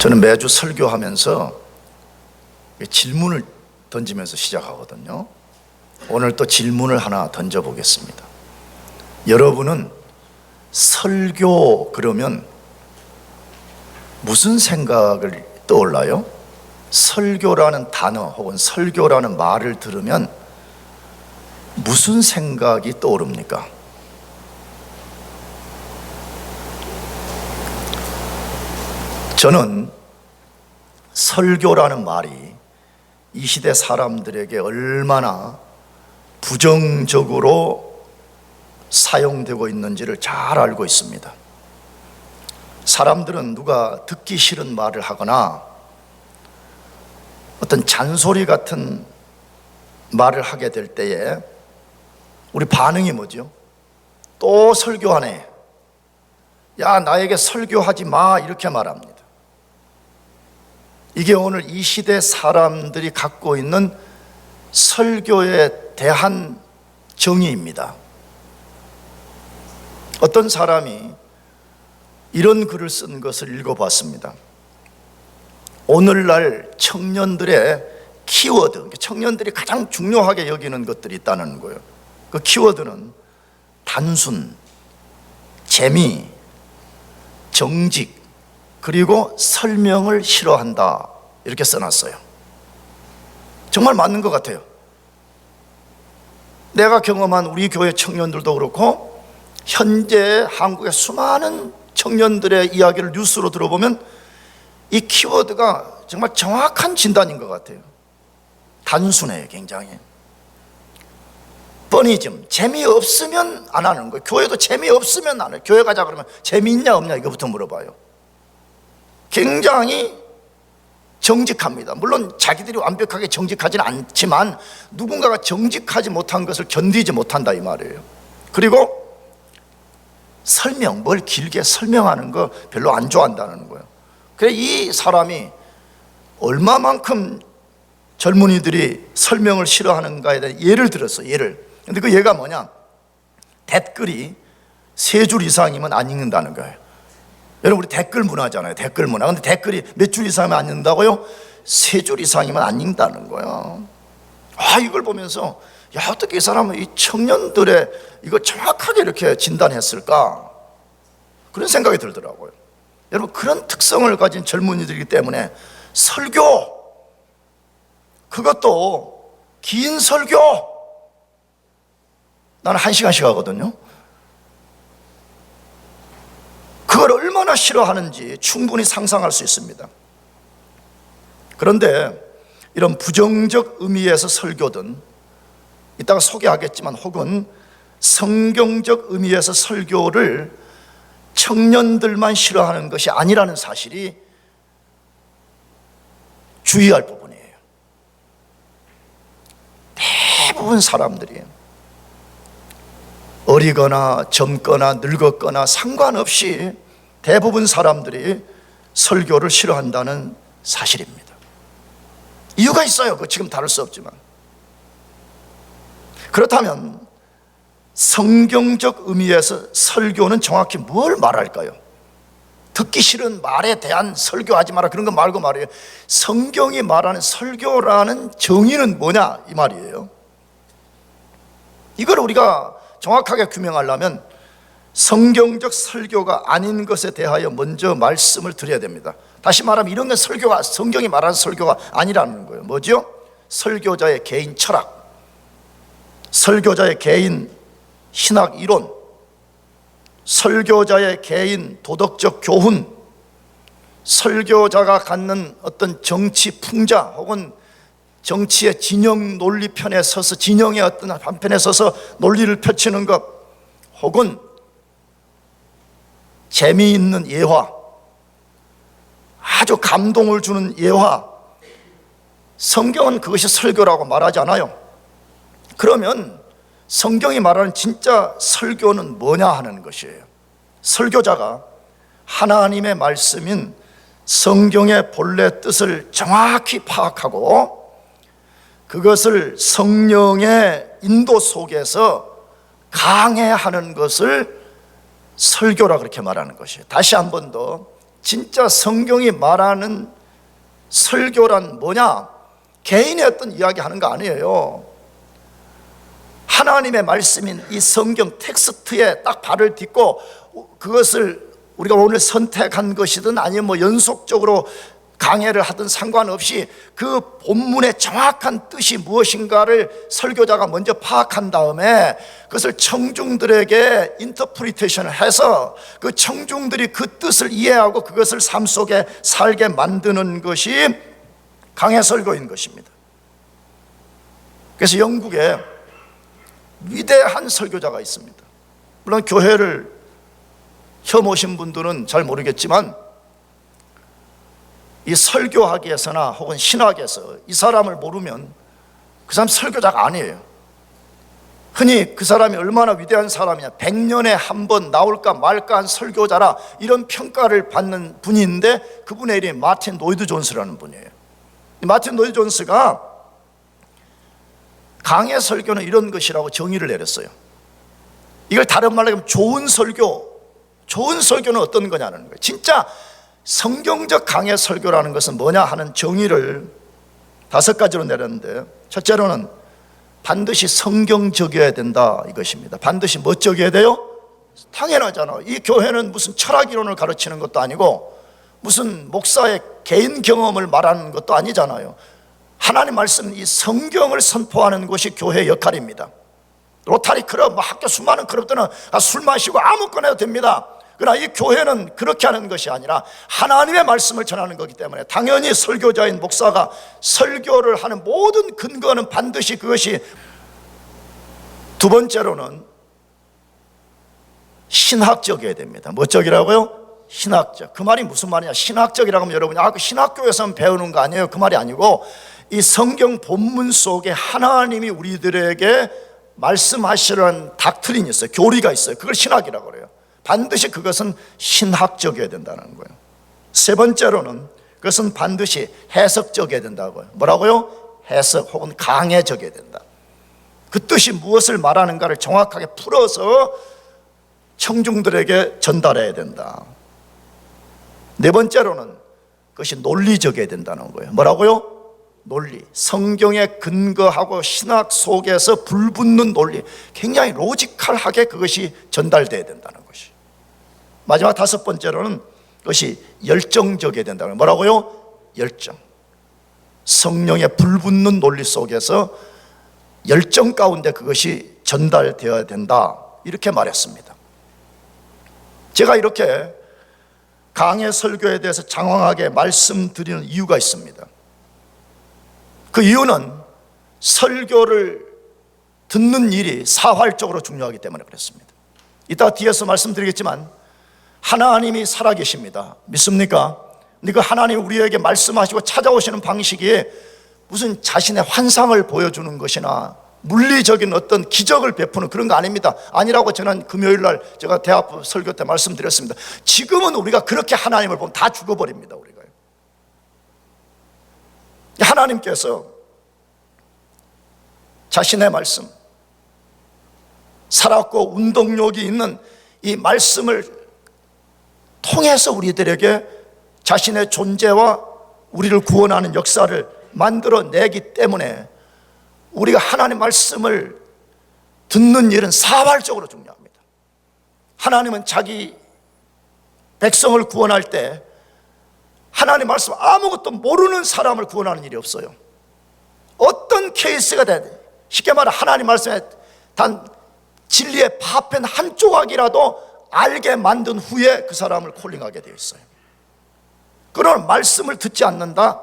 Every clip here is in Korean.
저는 매주 설교하면서 질문을 던지면서 시작하거든요. 오늘 또 질문을 하나 던져보겠습니다. 여러분은 설교 그러면 무슨 생각을 떠올라요? 설교라는 단어 혹은 설교라는 말을 들으면 무슨 생각이 떠오릅니까? 저는 설교라는 말이 이 시대 사람들에게 얼마나 부정적으로 사용되고 있는지를 잘 알고 있습니다. 사람들은 누가 듣기 싫은 말을 하거나 어떤 잔소리 같은 말을 하게 될 때에 우리 반응이 뭐죠? 또 설교하네. 야, 나에게 설교하지 마. 이렇게 말합니다. 이게 오늘 이 시대 사람들이 갖고 있는 설교에 대한 정의입니다. 어떤 사람이 이런 글을 쓴 것을 읽어봤습니다. 오늘날 청년들의 키워드, 청년들이 가장 중요하게 여기는 것들이 있다는 거예요. 그 키워드는 단순, 재미, 정직, 그리고 설명을 싫어한다. 이렇게 써놨어요. 정말 맞는 것 같아요. 내가 경험한 우리 교회 청년들도 그렇고 현재 한국의 수많은 청년들의 이야기를 뉴스로 들어보면 이 키워드가 정말 정확한 진단인 것 같아요. 단순해요, 굉장히. 뻔히즘, 재미없으면 안 하는 거예요. 교회도 재미없으면 안 해요. 교회 가자 그러면 재미있냐 없냐 이거부터 물어봐요. 굉장히 정직합니다. 물론 자기들이 완벽하게 정직하지는 않지만 누군가가 정직하지 못한 것을 견디지 못한다 이 말이에요. 그리고 설명, 뭘 길게 설명하는 거 별로 안 좋아한다는 거예요. 그래 이 사람이 얼마만큼 젊은이들이 설명을 싫어하는가에 대한 예를 들었어. 예를. 근데 그 예가 뭐냐? 댓글이 3줄 이상이면 안 읽는다는 거예요. 여러분 우리 댓글 문화잖아요. 댓글 문화. 근데 댓글이 몇 줄 이상이면 안 읽는다고요? 3줄 이상이면 안 읽는다는 거예요. 이걸 보면서 야, 어떻게 이 사람은 이 청년들의 이거 정확하게 이렇게 진단했을까? 그런 생각이 들더라고요. 여러분 그런 특성을 가진 젊은이들이기 때문에 설교, 그것도 긴 설교, 나는 1시간씩 하거든요. 그걸 얼마나 싫어하는지 충분히 상상할 수 있습니다. 그런데 이런 부정적 의미에서 설교든 이따가 소개하겠지만 혹은 성경적 의미에서 설교를 청년들만 싫어하는 것이 아니라는 사실이 주의할 부분이에요. 대부분 사람들이 어리거나 젊거나 늙었거나 상관없이 대부분 사람들이 설교를 싫어한다는 사실입니다. 이유가 있어요. 그거 지금 다룰 수 없지만. 그렇다면 성경적 의미에서 설교는 정확히 뭘 말할까요? 듣기 싫은 말에 대한 설교하지 마라 그런 거 말고 말이에요. 성경이 말하는 설교라는 정의는 뭐냐 이 말이에요. 이걸 우리가 정확하게 규명하려면 성경적 설교가 아닌 것에 대하여 먼저 말씀을 드려야 됩니다. 다시 말하면 이런 건 설교가 성경이 말하는 설교가 아니라는 거예요. 뭐죠? 설교자의 개인 철학, 설교자의 개인 신학 이론, 설교자의 개인 도덕적 교훈, 설교자가 갖는 어떤 정치 풍자 혹은 정치의 진영 논리편에 서서 진영의 어떤 한편에 서서 논리를 펼치는 것, 혹은 재미있는 예화, 아주 감동을 주는 예화, 성경은 그것이 설교라고 말하지 않아요. 그러면 성경이 말하는 진짜 설교는 뭐냐 하는 것이에요. 설교자가 하나님의 말씀인 성경의 본래 뜻을 정확히 파악하고 그것을 성령의 인도 속에서 강해하는 것을 설교라 그렇게 말하는 것이에요. 다시 한 번 더 진짜 성경이 말하는 설교란 뭐냐? 개인의 어떤 이야기 하는 거 아니에요. 하나님의 말씀인 이 성경 텍스트에 딱 발을 딛고 그것을 우리가 오늘 선택한 것이든 아니면 뭐 연속적으로 강해를 하든 상관없이 그 본문의 정확한 뜻이 무엇인가를 설교자가 먼저 파악한 다음에 그것을 청중들에게 인터프리테이션을 해서 그 청중들이 그 뜻을 이해하고 그것을 삶 속에 살게 만드는 것이 강해 설교인 것입니다. 그래서 영국에 위대한 설교자가 있습니다. 물론 교회를 처음 오신 분들은 잘 모르겠지만 이 설교학에서나 혹은 신학에서 이 사람을 모르면 그 사람 설교자가 아니에요. 흔히 그 사람이 얼마나 위대한 사람이냐, 100년에 한 번 나올까 말까 한 설교자라 이런 평가를 받는 분인데 그분의 이름이 마틴 로이드 존스라는 분이에요. 마틴 로이드 존스가 강해 설교는 이런 것이라고 정의를 내렸어요. 이걸 다른 말로 하면 좋은 설교는 어떤 거냐는 거예요. 진짜 성경적 강해 설교라는 것은 뭐냐 하는 정의를 5가지로 내렸는데, 첫째로는 반드시 성경적이어야 된다 이것입니다. 반드시 뭐 적여야 돼요? 당연하잖아. 이 교회는 무슨 철학 이론을 가르치는 것도 아니고 무슨 목사의 개인 경험을 말하는 것도 아니잖아요. 하나님 말씀, 이 성경을 선포하는 것이 교회의 역할입니다. 로타리 클럽, 학교 수많은 클럽들은 술 마시고 아무거나 해도 됩니다. 그러나 이 교회는 그렇게 하는 것이 아니라 하나님의 말씀을 전하는 거기 때문에 당연히 설교자인 목사가 설교를 하는 모든 근거는 반드시 그것이. 두 번째로는 신학적이어야 됩니다. 뭐적이라고요? 신학적. 그 말이 무슨 말이냐? 신학적이라고 하면 여러분이 그 신학교에서만 배우는 거 아니에요? 그 말이 아니고 이 성경 본문 속에 하나님이 우리들에게 말씀하시려는 닥트린이 있어요. 교리가 있어요. 그걸 신학이라고 그래요. 반드시 그것은 신학적이어야 된다는 거예요. 세 번째로는 그것은 반드시 해석적이어야 된다고요. 뭐라고요? 해석 혹은 강해적이어야 된다. 그 뜻이 무엇을 말하는가를 정확하게 풀어서 청중들에게 전달해야 된다. 네 번째로는 그것이 논리적이어야 된다는 거예요. 뭐라고요? 논리. 성경에 근거하고 신학 속에서 불붙는 논리, 굉장히 로지컬하게 그것이 전달돼야 된다는 것이. 마지막 5번째로는 그것이 열정적이어야 된다는 거예요. 뭐라고요? 열정. 성령의 불붙는 논리 속에서 열정 가운데 그것이 전달되어야 된다, 이렇게 말했습니다. 제가 이렇게 강해 설교에 대해서 장황하게 말씀드리는 이유가 있습니다. 그 이유는 설교를 듣는 일이 사활적으로 중요하기 때문에 그렇습니다. 이따 뒤에서 말씀드리겠지만 하나님이 살아계십니다. 믿습니까? 근데 그 하나님이 우리에게 말씀하시고 찾아오시는 방식이 무슨 자신의 환상을 보여주는 것이나 물리적인 어떤 기적을 베푸는 그런 거 아닙니다. 아니라고 저는 금요일날 제가 대학 설교 때 말씀드렸습니다. 지금은 우리가 그렇게 하나님을 보면 다 죽어버립니다. 우리가요. 하나님께서 자신의 말씀, 살았고 운동력이 있는 이 말씀을 통해서 우리들에게 자신의 존재와 우리를 구원하는 역사를 만들어내기 때문에 우리가 하나님 말씀을 듣는 일은 사활적으로 중요합니다. 하나님은 자기 백성을 구원할 때 하나님 말씀 아무것도 모르는 사람을 구원하는 일이 없어요. 어떤 케이스가 돼야 돼. 쉽게 말해 하나님 말씀에 단 진리의 파편 한 조각이라도 알게 만든 후에 그 사람을 콜링하게 되어 있어요. 그런 말씀을 듣지 않는다?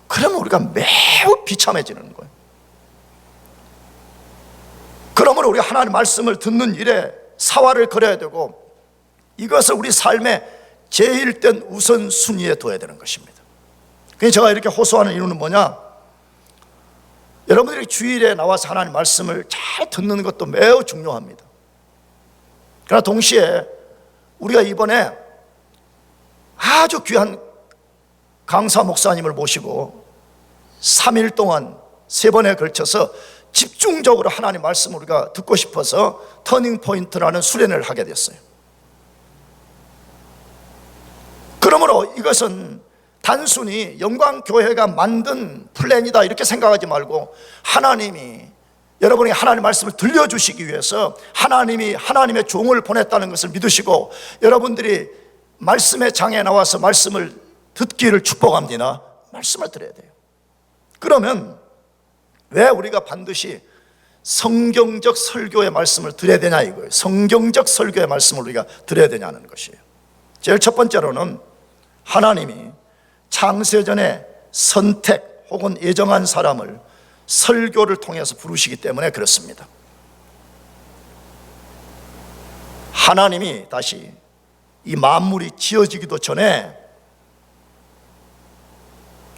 그러면 우리가 매우 비참해지는 거예요. 그러므로 우리가 하나님 말씀을 듣는 일에 사활을 걸어야 되고 이것을 우리 삶의 제일된 우선순위에 둬야 되는 것입니다. 그래서 제가 이렇게 호소하는 이유는 뭐냐? 여러분들이 주일에 나와서 하나님 말씀을 잘 듣는 것도 매우 중요합니다. 그러나 동시에 우리가 이번에 아주 귀한 강사 목사님을 모시고 3일 동안 3번에 걸쳐서 집중적으로 하나님 말씀을 우리가 듣고 싶어서 터닝 포인트라는 수련회를 하게 됐어요. 그러므로 이것은 단순히 영광교회가 만든 플랜이다 이렇게 생각하지 말고, 하나님이 여러분이 하나님의 말씀을 들려주시기 위해서 하나님이 하나님의 종을 보냈다는 것을 믿으시고, 여러분들이 말씀의 장에 나와서 말씀을 듣기를 축복합니다. 말씀을 들어야 돼요. 그러면 왜 우리가 반드시 성경적 설교의 말씀을 들어야 되냐 이거예요. 성경적 설교의 말씀을 우리가 들어야 되냐는 것이에요. 제일 첫 번째로는 하나님이 창세전에 선택 혹은 예정한 사람을 설교를 통해서 부르시기 때문에 그렇습니다. 하나님이 다시 이 만물이 지어지기도 전에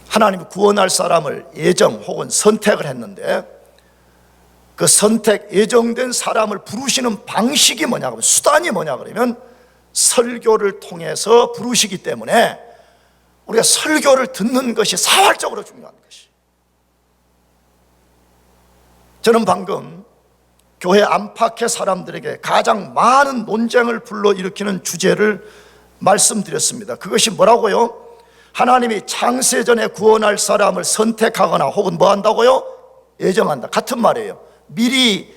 하나님이 구원할 사람을 예정 혹은 선택을 했는데, 그 선택 예정된 사람을 부르시는 방식이 뭐냐 그러면, 수단이 뭐냐 그러면 설교를 통해서 부르시기 때문에 우리가 설교를 듣는 것이 사활적으로 중요한 것이. 저는 방금 교회 안팎의 사람들에게 가장 많은 논쟁을 불러일으키는 주제를 말씀드렸습니다. 그것이 뭐라고요? 하나님이 창세전에 구원할 사람을 선택하거나 혹은 뭐 한다고요? 예정한다. 같은 말이에요. 미리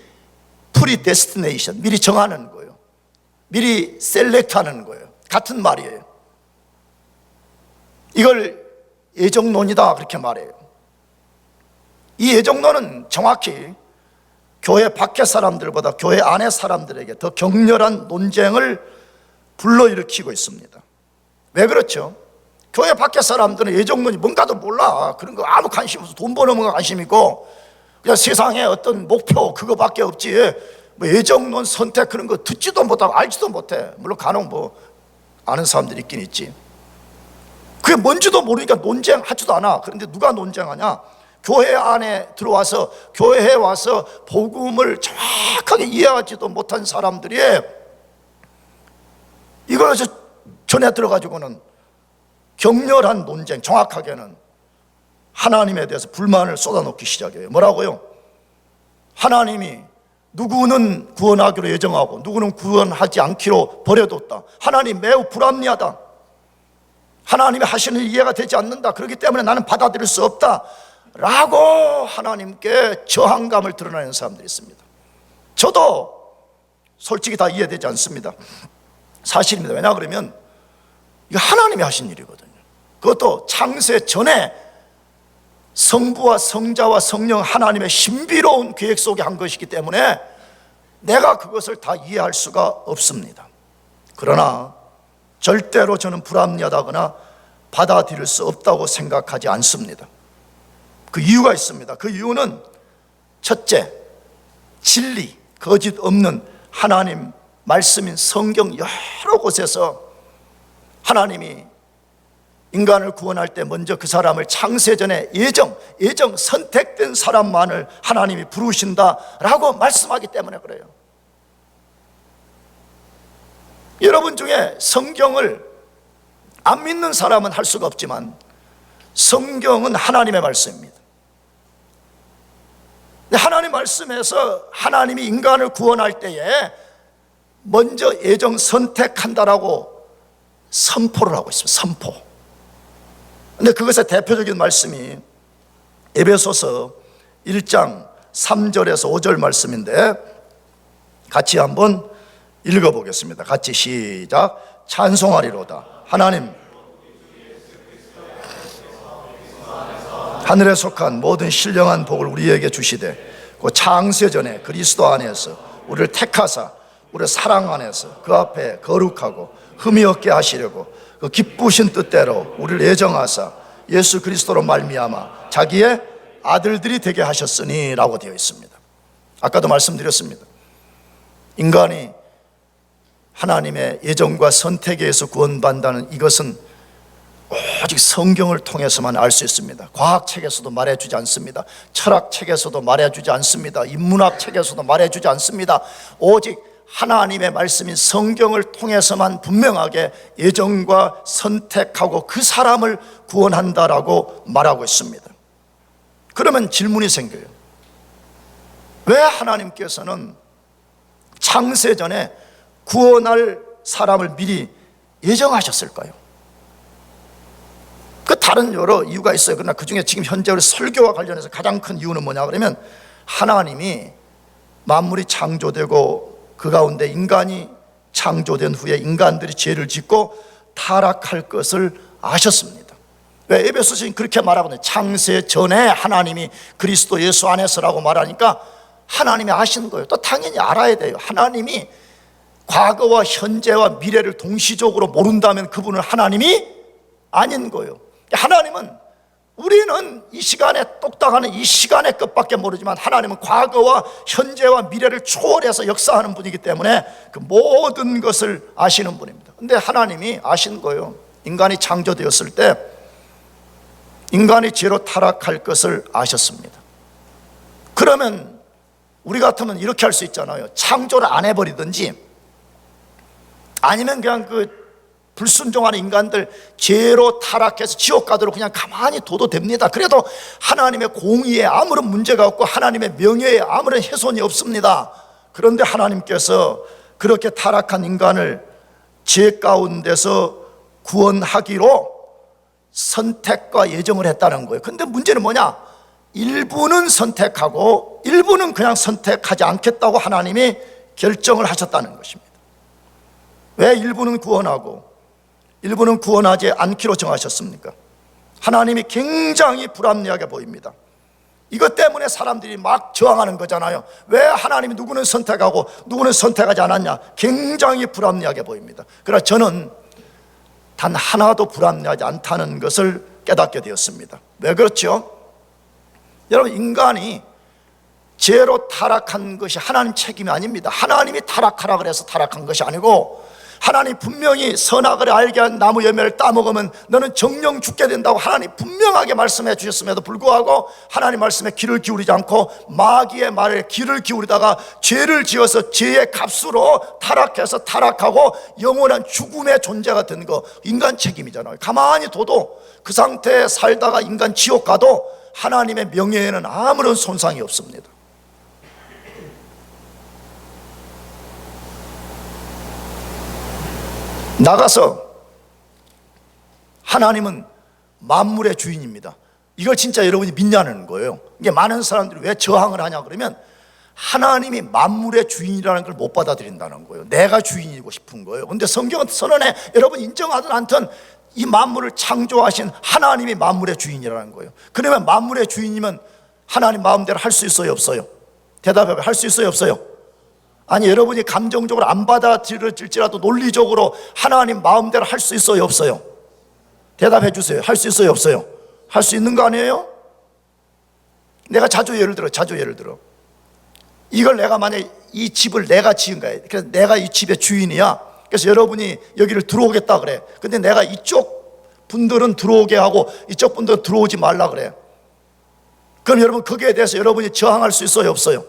프리데스티네이션, 미리 정하는 거예요. 미리 셀렉트하는 거예요. 같은 말이에요. 이걸 예정론이다 그렇게 말해요. 이 예정론은 정확히 교회 밖의 사람들보다 교회 안의 사람들에게 더 격렬한 논쟁을 불러일으키고 있습니다. 왜 그렇죠? 교회 밖의 사람들은 예정론이 뭔가도 몰라. 그런 거 아무 관심 없어. 돈 버는 거 관심 있고 그냥 세상에 어떤 목표 그거밖에 없지, 뭐 예정론 선택 그런 거 듣지도 못하고 알지도 못해. 물론 간혹 뭐 아는 사람들이 있긴 있지. 그게 뭔지도 모르니까 논쟁하지도 않아. 그런데 누가 논쟁하냐? 교회 안에 들어와서 교회에 와서 복음을 정확하게 이해하지도 못한 사람들이 이걸 전에 들어가지고는 격렬한 논쟁, 정확하게는 하나님에 대해서 불만을 쏟아놓기 시작해요. 뭐라고요? 하나님이 누구는 구원하기로 예정하고 누구는 구원하지 않기로 버려뒀다. 하나님 매우 불합리하다. 하나님이 하시는 일 이해가 되지 않는다. 그렇기 때문에 나는 받아들일 수 없다 라고 하나님께 저항감을 드러내는 사람들이 있습니다. 저도 솔직히 다 이해되지 않습니다. 사실입니다. 왜냐 그러면 이거 하나님이 하신 일이거든요. 그것도 창세 전에 성부와 성자와 성령 하나님의 신비로운 계획 속에 한 것이기 때문에 내가 그것을 다 이해할 수가 없습니다. 그러나 절대로 저는 불합리하다거나 받아들일 수 없다고 생각하지 않습니다. 그 이유가 있습니다. 그 이유는 첫째, 진리, 거짓 없는 하나님 말씀인 성경 여러 곳에서 하나님이 인간을 구원할 때 먼저 그 사람을 창세전에 예정 선택된 사람만을 하나님이 부르신다라고 말씀하기 때문에 그래요. 여러분 중에 성경을 안 믿는 사람은 할 수가 없지만 성경은 하나님의 말씀입니다. 하나님 말씀에서 하나님이 인간을 구원할 때에 먼저 예정 선택한다라고 선포를 하고 있습니다. 선포. 근데 그것의 대표적인 말씀이 에베소서 1장 3절에서 5절 말씀인데 같이 한번 읽어보겠습니다. 같이 시작. 찬송하리로다. 하나님 하늘에 속한 모든 신령한 복을 우리에게 주시되 그 창세전에 그리스도 안에서 우리를 택하사 우리 사랑 안에서 그 앞에 거룩하고 흠이 없게 하시려고 그 기쁘신 뜻대로 우리를 예정하사 예수 그리스도로 말미암아 자기의 아들들이 되게 하셨으니 라고 되어 있습니다. 아까도 말씀드렸습니다. 인간이 하나님의 예정과 선택에 의해서 구원받는다는 이것은 오직 성경을 통해서만 알 수 있습니다. 과학책에서도 말해주지 않습니다. 철학책에서도 말해주지 않습니다. 인문학 책에서도 말해주지 않습니다. 오직 하나님의 말씀인 성경을 통해서만 분명하게 예정과 선택하고 그 사람을 구원한다라고 말하고 있습니다. 그러면 질문이 생겨요. 왜 하나님께서는 창세전에 구원할 사람을 미리 예정하셨을까요? 그 다른 여러 이유가 있어요. 그러나 그 중에 지금 현재 우리 설교와 관련해서 가장 큰 이유는 뭐냐 그러면, 하나님이 만물이 창조되고 그 가운데 인간이 창조된 후에 인간들이 죄를 짓고 타락할 것을 아셨습니다. 왜 에베소서는 그렇게 말하거든요. 창세 전에 하나님이 그리스도 예수 안에서라고 말하니까 하나님이 아시는 거예요. 또 당연히 알아야 돼요. 하나님이 과거와 현재와 미래를 동시적으로 모른다면 그분은 하나님이 아닌 거예요. 하나님은, 우리는 이 시간에 똑딱하는 이 시간의 끝밖에 모르지만 하나님은 과거와 현재와 미래를 초월해서 역사하는 분이기 때문에 그 모든 것을 아시는 분입니다. 근데 하나님이 아신 거예요. 인간이 창조되었을 때 인간이 죄로 타락할 것을 아셨습니다. 그러면 우리 같으면 이렇게 할 수 있잖아요. 창조를 안 해버리든지 아니면 그냥 그 불순종하는 인간들 죄로 타락해서 지옥 가도록 그냥 가만히 둬도 됩니다. 그래도 하나님의 공의에 아무런 문제가 없고 하나님의 명예에 아무런 훼손이 없습니다. 그런데 하나님께서 그렇게 타락한 인간을 죄 가운데서 구원하기로 선택과 예정을 했다는 거예요. 근데 문제는 뭐냐? 일부는 선택하고 일부는 그냥 선택하지 않겠다고 하나님이 결정을 하셨다는 것입니다. 왜 일부는 구원하고 일부는 구원하지 않기로 정하셨습니까? 하나님이 굉장히 불합리하게 보입니다. 이것 때문에 사람들이 막 저항하는 거잖아요. 왜 하나님이 누구는 선택하고 누구는 선택하지 않았냐? 굉장히 불합리하게 보입니다. 그러나 저는 단 하나도 불합리하지 않다는 것을 깨닫게 되었습니다. 왜 그렇죠? 여러분, 인간이 죄로 타락한 것이 하나님 책임이 아닙니다. 하나님이 타락하라 그래서 타락한 것이 아니고, 하나님 분명히 선악을 알게 한 나무 열매를 따먹으면 너는 정령 죽게 된다고 하나님 분명하게 말씀해 주셨음에도 불구하고 하나님 말씀에 귀를 기울이지 않고 마귀의 말에 귀를 기울이다가 죄를 지어서 죄의 값으로 타락해서 타락하고 영원한 죽음의 존재가 된 거 인간 책임이잖아요. 가만히 둬도 그 상태에 살다가 인간 지옥 가도 하나님의 명예에는 아무런 손상이 없습니다. 나가서 하나님은 만물의 주인입니다. 이걸 진짜 여러분이 믿냐는 거예요. 이게 많은 사람들이 왜 저항을 하냐 그러면 하나님이 만물의 주인이라는 걸 못 받아들인다는 거예요. 내가 주인이고 싶은 거예요. 근데 성경은 선언해, 여러분 인정하든 않든 이 만물을 창조하신 하나님이 만물의 주인이라는 거예요. 그러면 만물의 주인이면 하나님 마음대로 할 수 있어요, 없어요? 대답해, 할 수 있어요, 없어요? 아니, 여러분이 감정적으로 안 받아들일지라도 논리적으로 하나님 마음대로 할 수 있어요, 없어요? 대답해 주세요. 할 수 있어요, 없어요? 할 수 있는 거 아니에요? 내가 자주 예를 들어 이걸 내가 만약에 이 집을 내가 지은 거야. 그래서 내가 이 집의 주인이야. 그래서 여러분이 여기를 들어오겠다 그래. 근데 내가 이쪽 분들은 들어오게 하고 이쪽 분들은 들어오지 말라 그래. 그럼 여러분 거기에 대해서 여러분이 저항할 수 있어요, 없어요?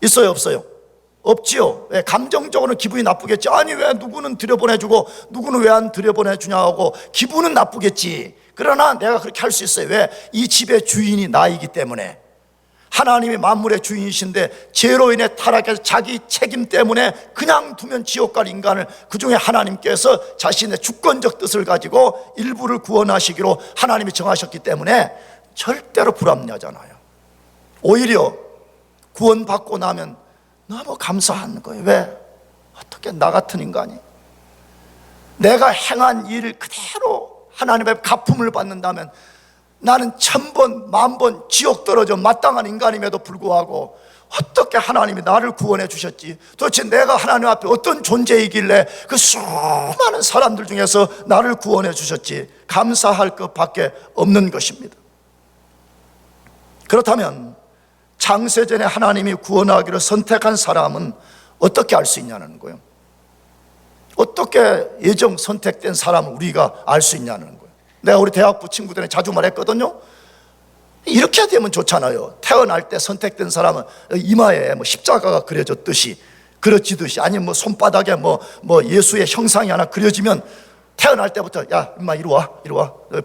있어요, 없어요? 없지요. 왜? 감정적으로는 기분이 나쁘겠지. 아니, 왜 누구는 들여보내주고 누구는 왜 안 들여보내주냐 하고 기분은 나쁘겠지. 그러나 내가 그렇게 할 수 있어요. 왜? 이 집의 주인이 나이기 때문에. 하나님이 만물의 주인이신데 죄로 인해 타락해서 자기 책임 때문에 그냥 두면 지옥 갈 인간을 그 중에 하나님께서 자신의 주권적 뜻을 가지고 일부를 구원하시기로 하나님이 정하셨기 때문에 절대로 불합리하잖아요. 오히려 구원받고 나면 너무 감사한 거예요. 왜? 어떻게 나 같은 인간이 내가 행한 일 그대로 하나님 앞에 갚음을 받는다면 나는 1000번, 10,000번 지옥 떨어져 마땅한 인간임에도 불구하고 어떻게 하나님이 나를 구원해 주셨지? 도대체 내가 하나님 앞에 어떤 존재이길래 그 수많은 사람들 중에서 나를 구원해 주셨지? 감사할 것밖에 없는 것입니다. 그렇다면 창세전에 하나님이 구원하기로 선택한 사람은 어떻게 알 수 있냐는 거예요. 어떻게 예정 선택된 사람을 우리가 알 수 있냐는 거예요. 내가 우리 대학부 친구들한테 자주 말했거든요. 이렇게 되면 좋잖아요. 태어날 때 선택된 사람은 이마에 십자가가 그려졌듯이 그려지듯이 아니면 손바닥에 예수의 형상이 하나 그려지면 태어날 때부터 야 임마 이리 와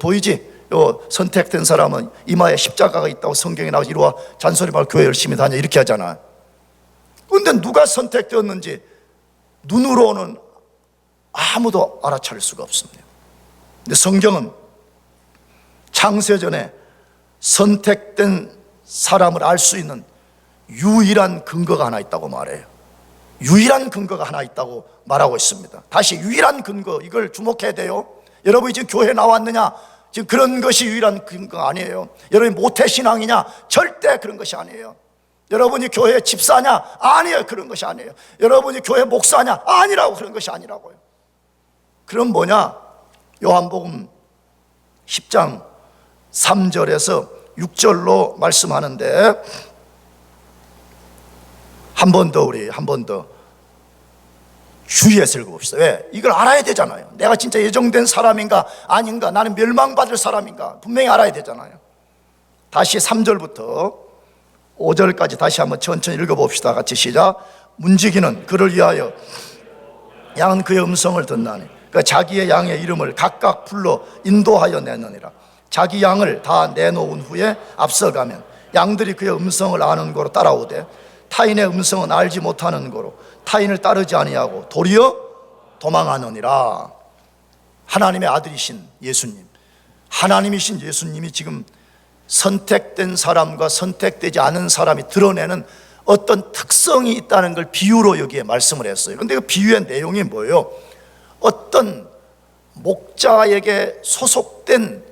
보이지? 요 선택된 사람은 이마에 십자가가 있다고 성경에 나와서 이리 와 잔소리 말고 교회 열심히 다녀 이렇게 하잖아. 그런데 누가 선택되었는지 눈으로는 아무도 알아차릴 수가 없습니다. 근데 성경은 창세전에 선택된 사람을 알 수 있는 유일한 근거가 하나 있다고 말해요. 유일한 근거가 하나 있다고 말하고 있습니다. 다시 유일한 근거, 이걸 주목해야 돼요. 여러분이 지금 교회 나왔느냐, 지금 그런 것이 유일한 근거가 아니에요. 여러분이 모태신앙이냐, 절대 그런 것이 아니에요. 여러분이 교회 집사냐, 아니에요. 그런 것이 아니에요. 여러분이 교회 목사냐, 아니라고. 그런 것이 아니라고요. 그럼 뭐냐? 요한복음 10장 3절에서 6절로 말씀하는데, 한 번 더 주의해서 읽어봅시다. 왜? 이걸 알아야 되잖아요. 내가 진짜 예정된 사람인가 아닌가, 나는 멸망받을 사람인가 분명히 알아야 되잖아요. 다시 3절부터 5절까지 다시 한번 천천히 읽어봅시다. 같이 시작. 문지기는 그를 위하여 양은 그의 음성을 듣나니 그 자기의 양의 이름을 각각 불러 인도하여 내느니라. 자기 양을 다 내놓은 후에 앞서가면 양들이 그의 음성을 아는 거로 따라오되 타인의 음성은 알지 못하는 거로 타인을 따르지 아니하고 도리어 도망하느니라. 하나님의 아들이신 예수님, 하나님이신 예수님이 지금 선택된 사람과 선택되지 않은 사람이 드러내는 어떤 특성이 있다는 걸 비유로 여기에 말씀을 했어요. 그런데 그 비유의 내용이 뭐예요? 어떤 목자에게 소속된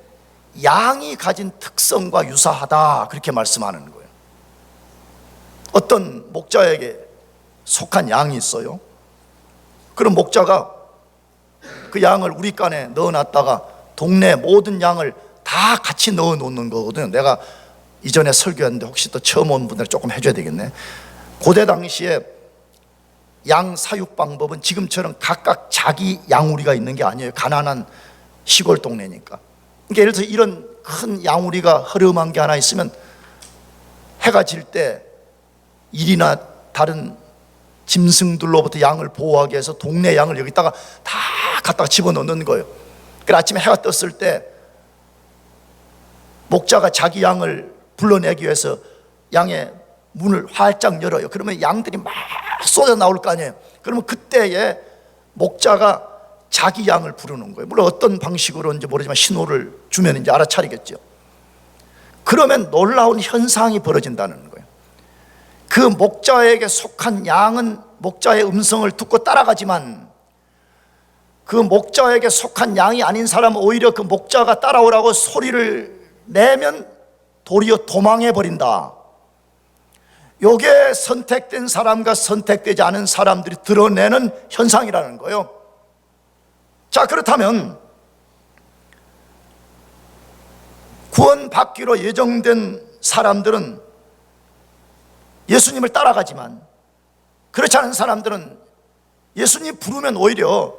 양이 가진 특성과 유사하다, 그렇게 말씀하는 거예요. 어떤 목자에게 속한 양이 있어요. 그럼 목자가 그 양을 우리간에 넣어놨다가 동네 모든 양을 다 같이 넣어놓는 거거든요. 내가 이전에 설교했는데 혹시 또 처음 온 분들 조금 해줘야 되겠네. 고대 당시에 양 사육 방법은 지금처럼 각각 자기 양우리가 있는 게 아니에요. 가난한 시골 동네니까. 그러니까 예를 들어서 이런 큰 양우리가 허름한 게 하나 있으면 해가 질 때 일이나 다른 짐승들로부터 양을 보호하기 위해서 동네 양을 여기다가 다 갖다가 집어넣는 거예요. 그래서 아침에 해가 떴을 때 목자가 자기 양을 불러내기 위해서 양의 문을 활짝 열어요. 그러면 양들이 막 쏟아 나올 거 아니에요. 그러면 그때에 목자가 자기 양을 부르는 거예요. 물론 어떤 방식으로인지 모르지만 신호를 주면 이제 알아차리겠죠. 그러면 놀라운 현상이 벌어진다는 거예요. 그 목자에게 속한 양은 목자의 음성을 듣고 따라가지만 그 목자에게 속한 양이 아닌 사람은 오히려 그 목자가 따라오라고 소리를 내면 도리어 도망해 버린다. 이게 선택된 사람과 선택되지 않은 사람들이 드러내는 현상이라는 거예요. 자, 그렇다면 구원받기로 예정된 사람들은 예수님을 따라가지만 그렇지 않은 사람들은 예수님 부르면 오히려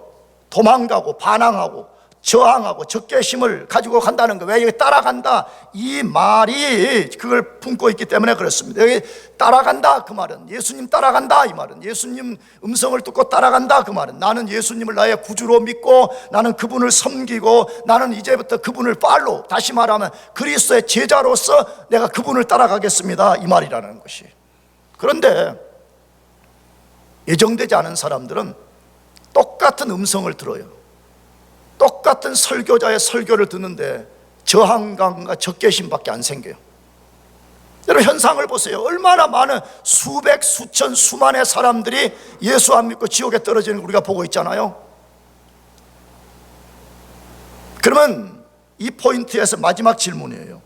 도망가고 반항하고 저항하고 적개심을 가지고 간다는 거예요. 왜? 여기 따라간다, 이 말이 그걸 품고 있기 때문에 그렇습니다. 여기 따라간다, 그 말은 예수님 따라간다, 이 말은 예수님 음성을 듣고 따라간다, 그 말은 나는 예수님을 나의 구주로 믿고 나는 그분을 섬기고 나는 이제부터 그분을 팔로우, 다시 말하면 그리스도의 제자로서 내가 그분을 따라가겠습니다, 이 말이라는 것이. 그런데 예정되지 않은 사람들은 똑같은 음성을 들어요. 똑같은 설교자의 설교를 듣는데 저항감과 적개심밖에 안 생겨요. 여러분 현상을 보세요. 얼마나 많은 수백, 수천, 수만의 사람들이 예수 안 믿고 지옥에 떨어지는 걸 우리가 보고 있잖아요. 그러면 이 포인트에서 마지막 질문이에요.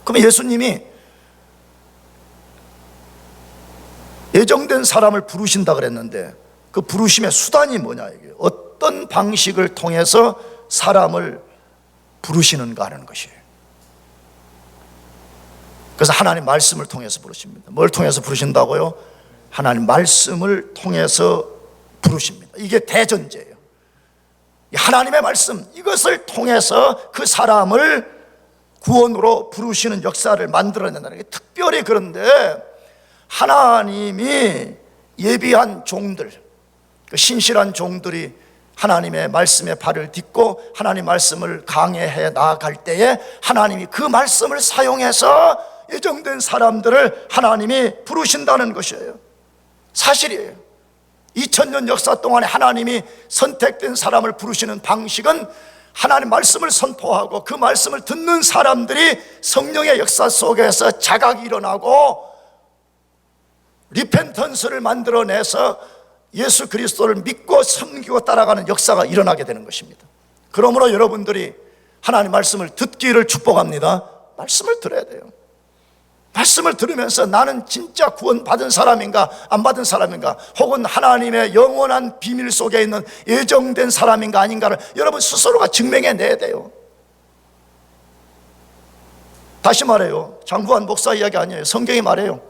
그러면 예수님이 예정된 사람을 부르신다 그랬는데 그 부르심의 수단이 뭐냐, 이게 어떤 방식을 통해서 사람을 부르시는가 하는 것이에요. 그래서 하나님 말씀을 통해서 부르십니다. 뭘 통해서 부르신다고요? 하나님 말씀을 통해서 부르십니다. 이게 대전제예요. 하나님의 말씀, 이것을 통해서 그 사람을 구원으로 부르시는 역사를 만들어낸다는 게 특별히. 그런데 하나님이 예비한 종들, 그 신실한 종들이 하나님의 말씀에 발을 딛고 하나님 말씀을 강해해 나아갈 때에 하나님이 그 말씀을 사용해서 예정된 사람들을 하나님이 부르신다는 것이에요. 사실이에요. 2000년 역사 동안에 하나님이 선택된 사람을 부르시는 방식은 하나님 말씀을 선포하고 그 말씀을 듣는 사람들이 성령의 역사 속에서 자각이 일어나고 리펜턴스를 만들어내서 예수 그리스도를 믿고 섬기고 따라가는 역사가 일어나게 되는 것입니다. 그러므로 여러분들이 하나님 말씀을 듣기를 축복합니다. 말씀을 들어야 돼요. 말씀을 들으면서 나는 진짜 구원받은 사람인가 안 받은 사람인가, 혹은 하나님의 영원한 비밀 속에 있는 예정된 사람인가 아닌가를 여러분 스스로가 증명해내야 돼요. 다시 말해요, 장구한 목사 이야기 아니에요. 성경이 말해요.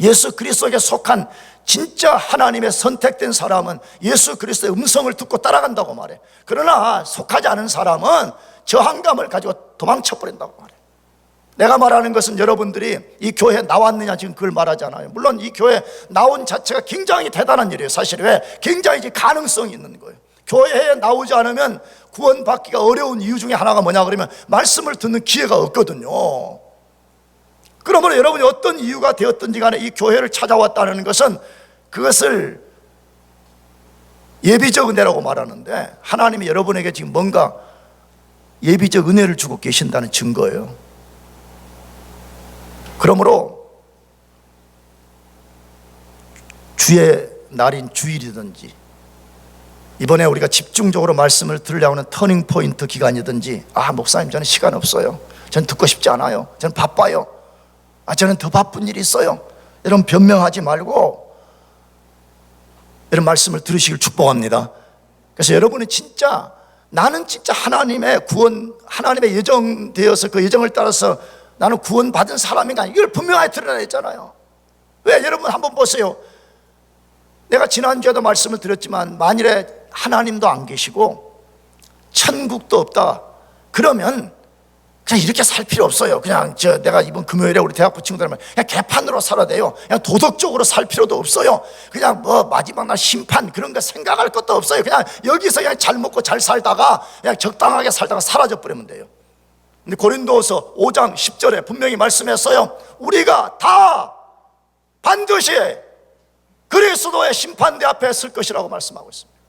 예수 그리스도에게 속한 진짜 하나님의 선택된 사람은 예수 그리스도의 음성을 듣고 따라간다고 말해. 그러나 속하지 않은 사람은 저항감을 가지고 도망쳐버린다고 말해. 내가 말하는 것은 여러분들이 이 교회에 나왔느냐 지금 그걸 말하잖아요. 물론 이 교회에 나온 자체가 굉장히 대단한 일이에요. 사실 왜? 굉장히 가능성이 있는 거예요. 교회에 나오지 않으면 구원받기가 어려운 이유 중에 하나가 뭐냐 그러면 말씀을 듣는 기회가 없거든요. 그러므로 여러분이 어떤 이유가 되었든지 간에 이 교회를 찾아왔다는 것은 그것을 예비적 은혜라고 말하는데, 하나님이 여러분에게 지금 뭔가 예비적 은혜를 주고 계신다는 증거예요. 그러므로 주의 날인 주일이든지, 이번에 우리가 집중적으로 말씀을 들으려고 하는 터닝 포인트 기간이든지, 목사님 저는 시간 없어요, 저는 듣고 싶지 않아요, 저는 바빠요, 저는 더 바쁜 일이 있어요, 이런 변명하지 말고 이런 말씀을 들으시길 축복합니다. 그래서 여러분이 진짜 나는 진짜 하나님의 구원, 하나님의 예정되어서 그 예정을 따라서 나는 구원받은 사람인가, 이걸 분명하게 드러냈잖아요. 왜? 여러분 한번 보세요. 내가 지난주에도 말씀을 드렸지만 만일에 하나님도 안 계시고 천국도 없다 그러면 그냥 이렇게 살 필요 없어요. 그냥 내가 이번 금요일에 우리 대학부 친구들만 그냥 개판으로 살아야 돼요. 그냥 도덕적으로 살 필요도 없어요. 그냥 마지막 날 심판 그런 거 생각할 것도 없어요. 그냥 여기서 그냥 잘 먹고 잘 살다가 그냥 적당하게 살다가 사라져 버리면 돼요. 근데 고린도서 5장 10절에 분명히 말씀했어요. 우리가 다 반드시 그리스도의 심판대 앞에 설 것이라고 말씀하고 있습니다.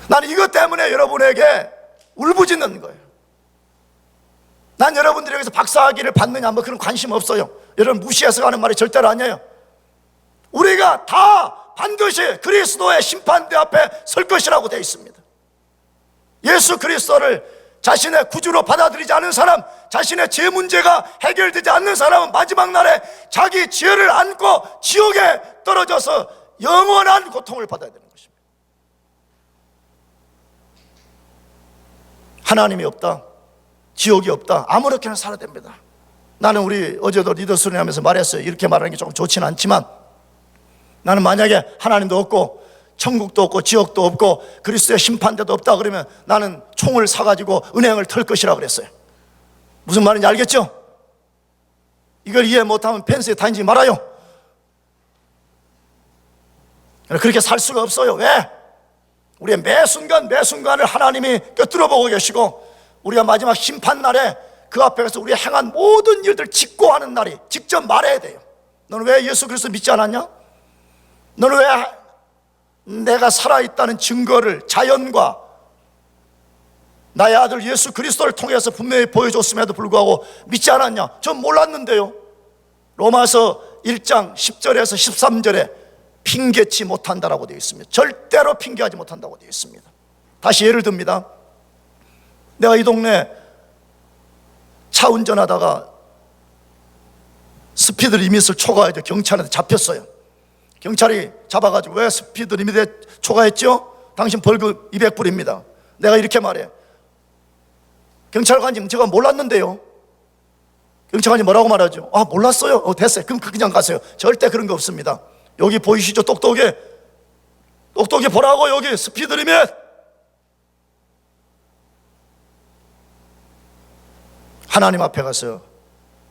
나는 이것 때문에 여러분에게 울부짖는 거예요. 난 여러분들이 여기서 박사학위를 받느냐 그런 관심 없어요. 여러분 무시해서 가는 말이 절대로 아니에요. 우리가 다 반드시 그리스도의 심판대 앞에 설 것이라고 되어 있습니다. 예수 그리스도를 자신의 구주로 받아들이지 않은 사람, 자신의 죄 문제가 해결되지 않는 사람은 마지막 날에 자기 죄를 안고 지옥에 떨어져서 영원한 고통을 받아야 되는 것입니다. 하나님이 없다, 지옥이 없다, 아무렇게나 살아야 됩니다. 나는 우리 어제도 리더 수련하면서 말했어요. 이렇게 말하는 게 조금 좋지는 않지만, 나는 만약에 하나님도 없고 천국도 없고 지옥도 없고 그리스도의 심판대도 없다 그러면 나는 총을 사가지고 은행을 털 것이라 그랬어요. 무슨 말인지 알겠죠? 이걸 이해 못하면 펜스에 다니지 말아요. 그렇게 살 수가 없어요. 왜? 우리의 매 순간을 하나님이 꿰뚫어 보고 계시고, 우리가 마지막 심판날에 그 앞에서 우리가 행한 모든 일들 직고하는 날이 직접 말해야 돼요. 너는 왜 예수 그리스도 믿지 않았냐? 너는 왜 내가 살아있다는 증거를 자연과 나의 아들 예수 그리스도를 통해서 분명히 보여줬음에도 불구하고 믿지 않았냐? 전 몰랐는데요. 로마서 1장 10절에서 13절에 핑계치 못한다라고 되어 있습니다. 절대로 핑계하지 못한다고 되어 있습니다. 다시 예를 듭니다. 내가 이 동네 차 운전하다가 스피드 리밋을 초과해서 경찰한테 잡혔어요. 경찰이 잡아가지고 왜 스피드 리밋에 초과했죠? 당신 벌금 200불입니다. 내가 이렇게 말해. 경찰관님, 제가 몰랐는데요. 경찰관이 뭐라고 말하죠? 몰랐어요? 됐어요. 그럼 그냥 가세요. 절대 그런 거 없습니다. 여기 보이시죠? 똑똑히 보라고. 여기 스피드 리밋. 하나님 앞에 가서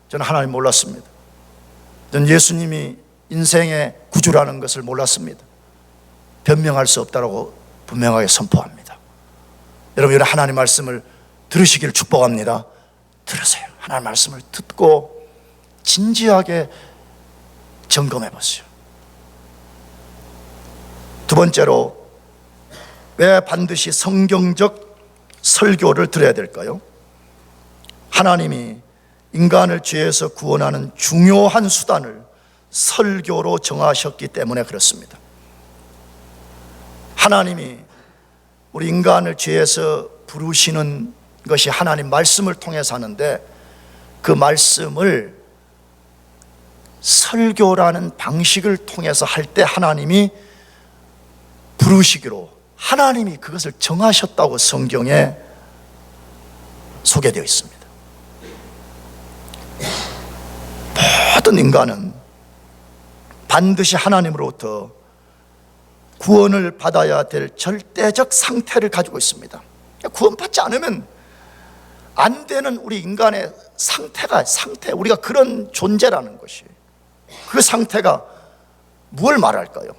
저는 하나님 몰랐습니다. 저는 예수님이 인생의 구주라는 것을 몰랐습니다. 변명할 수 없다고 분명하게 선포합니다. 여러분, 이런 하나님 말씀을 들으시기를 축복합니다. 들으세요. 하나님 말씀을 듣고 진지하게 점검해 보세요. 두 번째로 왜 반드시 성경적 설교를 들어야 될까요? 하나님이 인간을 죄에서 구원하는 중요한 수단을 설교로 정하셨기 때문에 그렇습니다. 하나님이 우리 인간을 죄에서 부르시는 것이 하나님 말씀을 통해서 하는데, 그 말씀을 설교라는 방식을 통해서 할 때 하나님이 부르시기로 하나님이 그것을 정하셨다고 성경에 소개되어 있습니다. 모든 인간은 반드시 하나님으로부터 구원을 받아야 될 절대적 상태를 가지고 있습니다. 구원받지 않으면 안 되는 우리 인간의 상태, 우리가 그런 존재라는 것이, 그 상태가 무엇을 말할까요?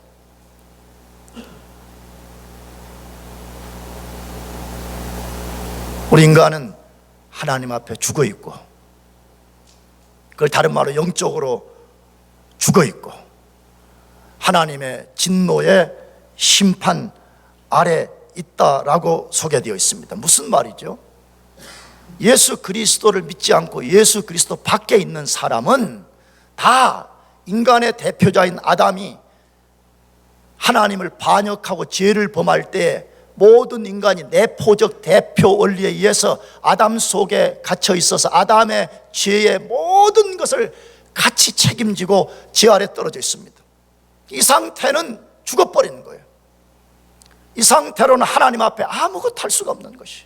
우리 인간은 하나님 앞에 죽어 있고, 그걸 다른 말로 영적으로 죽어 있고, 하나님의 진노의 심판 아래 있다라고 소개되어 있습니다. 무슨 말이죠? 예수 그리스도를 믿지 않고 예수 그리스도 밖에 있는 사람은 다 인간의 대표자인 아담이 하나님을 반역하고 죄를 범할 때 모든 인간이 내포적 대표 원리에 의해서 아담 속에 갇혀 있어서 아담의 죄의 모든 것을 같이 책임지고 죄 아래 떨어져 있습니다. 이 상태는 죽어버리는 거예요. 이 상태로는 하나님 앞에 아무것도 할 수가 없는 것이,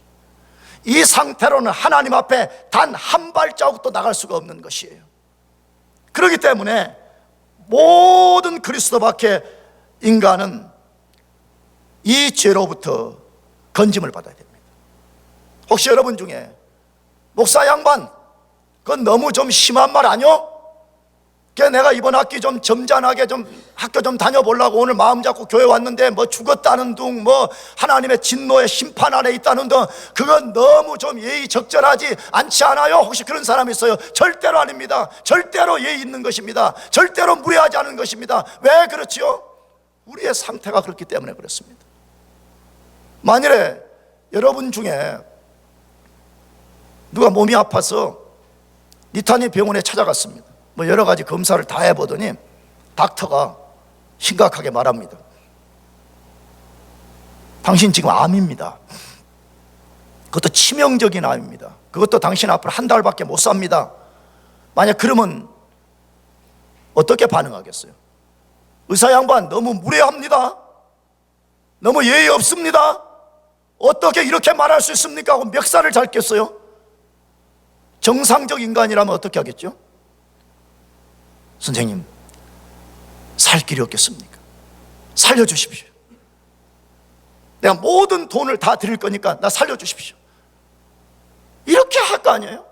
이 상태로는 하나님 앞에 단 한 발자국도 나갈 수가 없는 것이에요. 그렇기 때문에 모든 그리스도 밖에 인간은 이 죄로부터 건짐을 받아야 됩니다. 혹시 여러분 중에 목사 양반, 그건 너무 좀 심한 말 아니요? 내가 이번 학기 좀 점잖하게 좀 학교 좀 다녀보려고 오늘 마음 잡고 교회 왔는데 뭐 죽었다는 둥, 뭐 하나님의 진노의 심판 아래 있다는 둥, 그건 너무 좀 예의 적절하지 않지 않아요? 혹시 그런 사람이 있어요? 절대로 아닙니다. 절대로 예의 있는 것입니다. 절대로 무례하지 않은 것입니다. 왜 그렇지요? 우리의 상태가 그렇기 때문에 그렇습니다. 만일에 여러분 중에 누가 몸이 아파서 니타니 병원에 찾아갔습니다. 뭐 여러 가지 검사를 다 해보더니 닥터가 심각하게 말합니다. 당신 지금 암입니다. 그것도 치명적인 암입니다. 그것도 당신 앞으로 한 달밖에 못 삽니다. 만약 그러면 어떻게 반응하겠어요? 의사 양반 너무 무례합니다. 너무 예의 없습니다. 어떻게 이렇게 말할 수 있습니까? 하고 멱살을 잡겠어요? 정상적 인간이라면 어떻게 하겠죠? 선생님, 살 길이 없겠습니까? 살려주십시오. 내가 모든 돈을 다 드릴 거니까 나 살려주십시오. 이렇게 할 거 아니에요?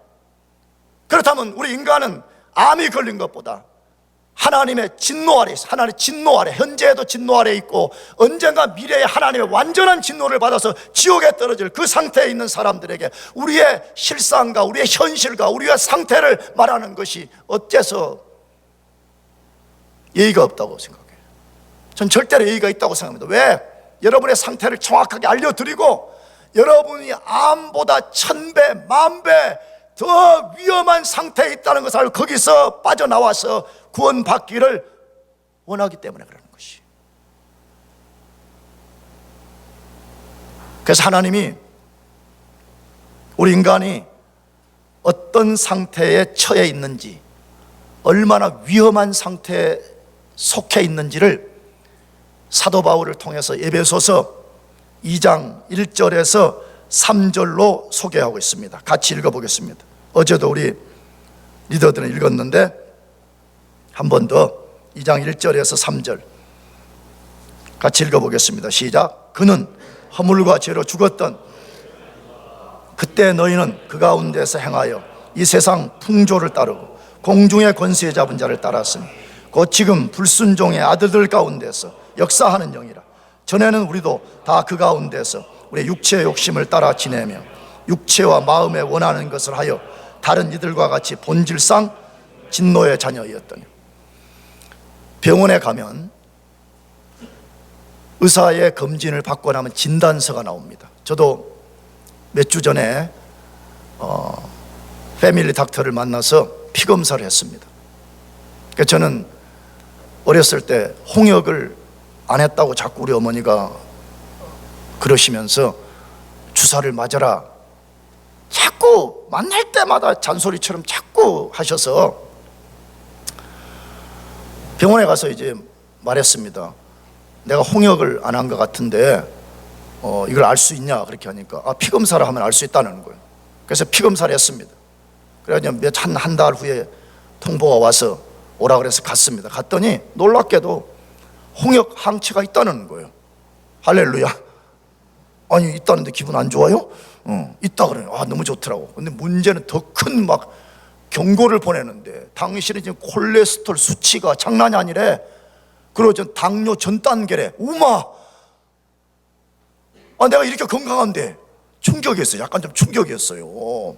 그렇다면 우리 인간은 암이 걸린 것보다 하나님의 진노 아래 있어. 하나님의 진노 아래, 현재에도 진노 아래 있고 언젠가 미래에 하나님의 완전한 진노를 받아서 지옥에 떨어질 그 상태에 있는 사람들에게 우리의 실상과 우리의 현실과 우리의 상태를 말하는 것이 어째서 예의가 없다고 생각해요? 전 절대로 예의가 있다고 생각합니다. 왜? 여러분의 상태를 정확하게 알려드리고 여러분이 암보다 1000배, 10,000배 더 위험한 상태에 있다는 것을 알고 거기서 빠져나와서 구원받기를 원하기 때문에 그러는 것이. 그래서 하나님이 우리 인간이 어떤 상태에 처해 있는지, 얼마나 위험한 상태에 속해 있는지를 사도 바울을 통해서 에베소서 2장 1절에서 3절로 소개하고 있습니다. 같이 읽어보겠습니다. 어제도 우리 리더들은 읽었는데 한 번 더 2장 1절에서 3절 같이 읽어보겠습니다. 시작. 그는 허물과 죄로 죽었던 그때 너희는 그 가운데서 행하여 이 세상 풍조를 따르고 공중의 권세 잡은 자를 따랐으니 곧 지금 불순종의 아들들 가운데서 역사하는 영이라. 전에는 우리도 다 그 가운데서 우리의 육체의 욕심을 따라 지내며 육체와 마음에 원하는 것을 하여 다른 이들과 같이 본질상 진노의 자녀이었더니 병원에 가면 의사의 검진을 받고 나면 진단서가 나옵니다. 저도 몇 주 전에 패밀리 닥터를 만나서 피 검사를 했습니다. 그러니까 저는 어렸을 때 홍역을 안 했다고 자꾸 우리 어머니가 그러시면서 주사를 맞아라 자꾸 만날 때마다 잔소리처럼 자꾸 하셔서 병원에 가서 이제 말했습니다. 내가 홍역을 안 한 것 같은데 이걸 알 수 있냐 그렇게 하니까 피 검사를 하면 알 수 있다는 거예요. 그래서 피 검사를 했습니다. 그래가지고 한 달 후에 통보가 와서 오라 그래서 갔습니다. 갔더니 놀랍게도 홍역 항체가 있다는 거예요. 할렐루야. 아니 있다는데 기분 안 좋아요? 있다 그래요. 너무 좋더라고. 근데 문제는 더 큰 막 경고를 보내는데 당신이 지금 콜레스테롤 수치가 장난이 아니래. 그리고 전 당뇨 전 단계래. 우마. 내가 이렇게 건강한데 충격이었어요. 약간 좀 충격이었어요.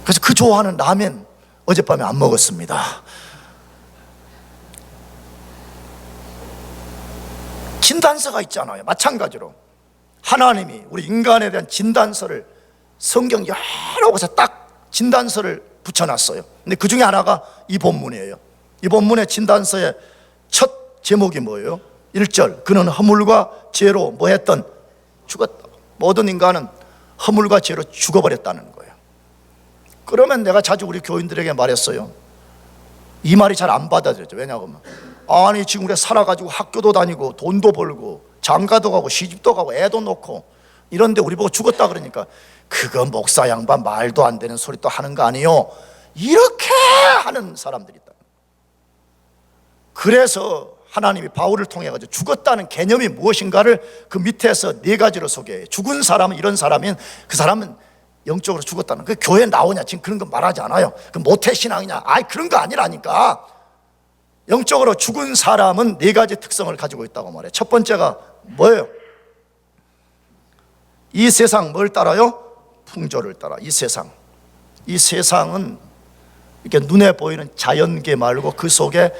그래서 그 좋아하는 라면 어젯밤에 안 먹었습니다. 진단서가 있잖아요. 마찬가지로 하나님이 우리 인간에 대한 진단서를 성경 여러 곳에 딱 진단서를 붙여놨어요. 근데 그 중에 하나가 이 본문이에요. 이 본문의 진단서의 첫 제목이 뭐예요? 1절, 그는 허물과 죄로 뭐 했던? 죽었다. 모든 인간은 허물과 죄로 죽어버렸다는 거예요. 그러면 내가 자주 우리 교인들에게 말했어요. 이 말이 잘 안 받아들여져. 왜냐하면 아니 지금 우리가 살아가지고 학교도 다니고 돈도 벌고 장가도 가고 시집도 가고 애도 놓고 이런데 우리 보고 죽었다 그러니까 그거 목사 양반 말도 안 되는 소리 또 하는 거 아니요? 이렇게 하는 사람들이 있다. 그래서 하나님이 바울을 통해 가지고 죽었다는 개념이 무엇인가를 그 밑에서 4가지로 소개해요. 죽은 사람은 이런 사람인 그 사람은 영적으로 죽었다는. 그 교회 나오냐 지금 그런 거 말하지 않아요. 그 모태신앙이냐 그런 거 아니라니까. 영적으로 죽은 사람은 4가지 특성을 가지고 있다고 말해요. 첫 번째가 뭐예요? 이 세상 뭘 따라요? 풍조를 따라. 이 세상은 이렇게 눈에 보이는 자연계 말고 그 속에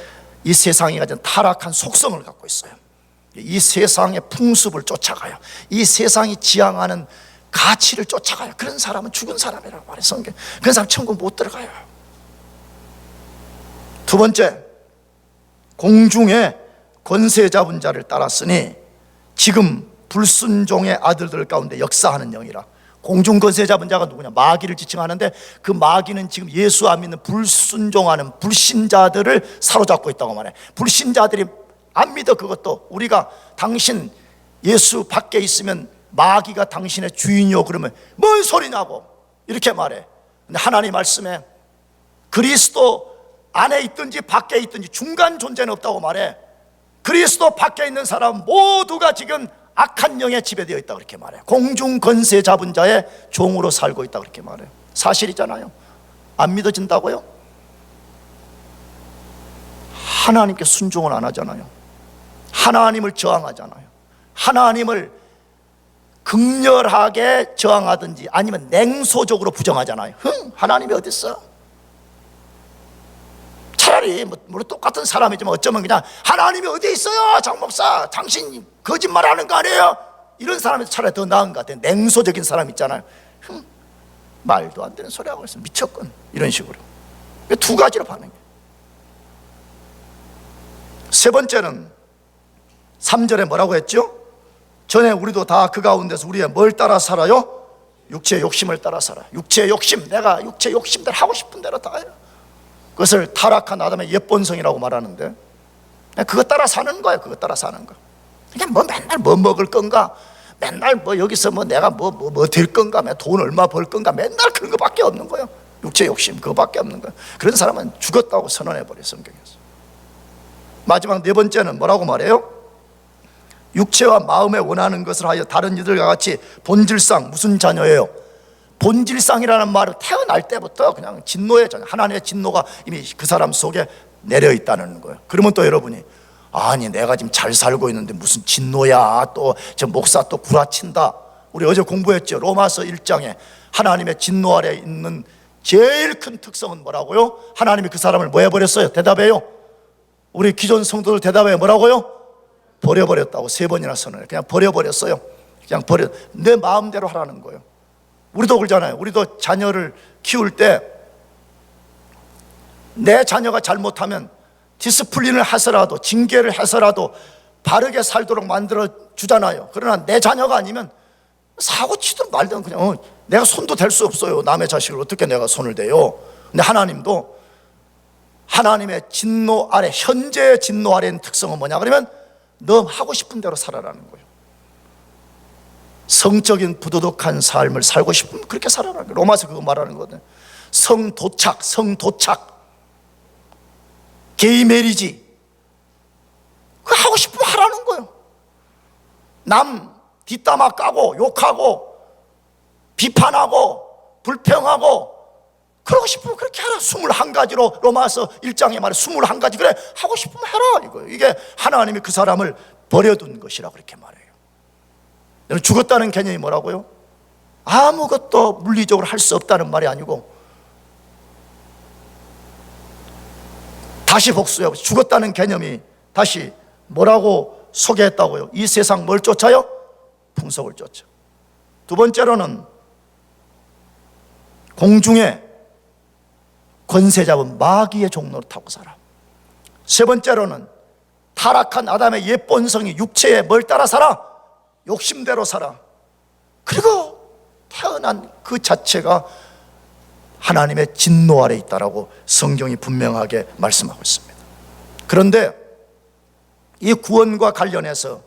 이 세상이 가진 타락한 속성을 갖고 있어요. 이 세상의 풍습을 쫓아가요. 이 세상이 지향하는 가치를 쫓아가요. 그런 사람은 죽은 사람이라고 말해요. 성경. 그런 사람 천국 못 들어가요. 두 번째, 공중의 권세 잡은 자를 따랐으니 지금 불순종의 아들들 가운데 역사하는 영이라. 공중 권세 잡은 자가 누구냐? 마귀를 지칭하는데 그 마귀는 지금 예수 안 믿는 불순종하는 불신자들을 사로잡고 있다고 말해. 불신자들이 안 믿어. 그것도 우리가 당신 예수 밖에 있으면 마귀가 당신의 주인이요 그러면 뭔 소리냐고 이렇게 말해. 근데 하나님 말씀에 그리스도 안에 있든지 밖에 있든지 중간 존재는 없다고 말해. 그리스도 밖에 있는 사람 모두가 지금 악한 영에 지배되어 있다 그렇게 말해요. 공중 권세 잡은 자의 종으로 살고 있다 그렇게 말해요. 사실이잖아요. 안 믿어진다고요? 하나님께 순종을 안 하잖아요. 하나님을 저항하잖아요. 하나님을 극렬하게 저항하든지 아니면 냉소적으로 부정하잖아요. 하나님이 어디 있어? 차라리 뭐 똑같은 사람이지만 어쩌면 그냥 하나님이 어디 있어요? 장 목사 당신 거짓말하는 거 아니에요? 이런 사람이 차라리 더 나은 것 같아요. 냉소적인 사람 있잖아요. 말도 안 되는 소리 하고 있어. 미쳤군. 이런 식으로. 2가지로 반응해요. 세 번째는 3절에 뭐라고 했죠? 전에 우리도 다 그 가운데서 우리의 뭘 따라 살아요? 육체의 욕심을 따라 살아. 육체의 욕심, 내가 육체의 욕심대로 하고 싶은 대로 다 해요. 그것을 타락한 아담의 옛본성이라고 말하는데 그거 따라 사는 거예요. 그거 따라 사는 거. 그냥 맨날 뭐 먹을 건가, 맨날 여기서 내가 뭐 될 건가, 돈 얼마 벌 건가, 맨날 그런 거밖에 없는 거예요. 육체의 욕심 그거밖에 없는 거예요. 그런 사람은 죽었다고 선언해버려요. 성경에서. 마지막 4번째는 뭐라고 말해요? 육체와 마음에 원하는 것을 하여 다른 이들과 같이 본질상 무슨 자녀예요? 본질상이라는 말은 태어날 때부터 그냥 진노의 자녀, 하나님의 진노가 이미 그 사람 속에 내려 있다는 거예요. 그러면 또 여러분이 아니 내가 지금 잘 살고 있는데 무슨 진노야, 또 저 목사 또 구라친다. 우리 어제 공부했죠. 로마서 1장에 하나님의 진노 아래 있는 제일 큰 특성은 뭐라고요? 하나님이 그 사람을 뭐 해버렸어요? 대답해요. 우리 기존 성도들 대답해 뭐라고요? 버려버렸다고 3번이나 선언해. 그냥 버려버렸어요. 그냥 내 마음대로 하라는 거예요. 우리도 그러잖아요. 우리도 자녀를 키울 때 내 자녀가 잘못하면 디스플린을 해서라도, 징계를 해서라도 바르게 살도록 만들어 주잖아요. 그러나 내 자녀가 아니면 사고 치든 말든 그냥 내가 손도 댈 수 없어요. 남의 자식을 어떻게 내가 손을 대요? 근데 하나님도 하나님의 진노 아래, 현재의 진노 아래의 특성은 뭐냐 그러면 너 하고 싶은 대로 살아라는 거예요. 성적인 부도덕한 삶을 살고 싶으면 그렇게 살아라는 거예요. 로마서 그거 말하는 거거든요. 성도착, 게이 메리지, 그거 하고 싶으면 하라는 거예요. 남 뒷담화 까고 욕하고 비판하고 불평하고 그러고 싶으면 그렇게 해라. 21가지로 로마서 1장에 말해 21가지 그래 하고 싶으면 해라 이거예요. 이게 하나님이 그 사람을 버려둔 것이라 그렇게 말해요. 여러분, 죽었다는 개념이 뭐라고요? 아무것도 물리적으로 할 수 없다는 말이 아니고, 다시 복수해요. 죽었다는 개념이 다시 뭐라고 소개했다고요? 이 세상 뭘 쫓아요? 풍속을 쫓아. 두 번째로는 공중에 권세 잡은 마귀의 종로를 타고 살아. 세 번째로는 타락한 아담의 옛 본성이 육체에 뭘 따라 살아? 욕심대로 살아. 그리고 태어난 그 자체가 하나님의 진노 아래 있다라고 성경이 분명하게 말씀하고 있습니다. 그런데 이 구원과 관련해서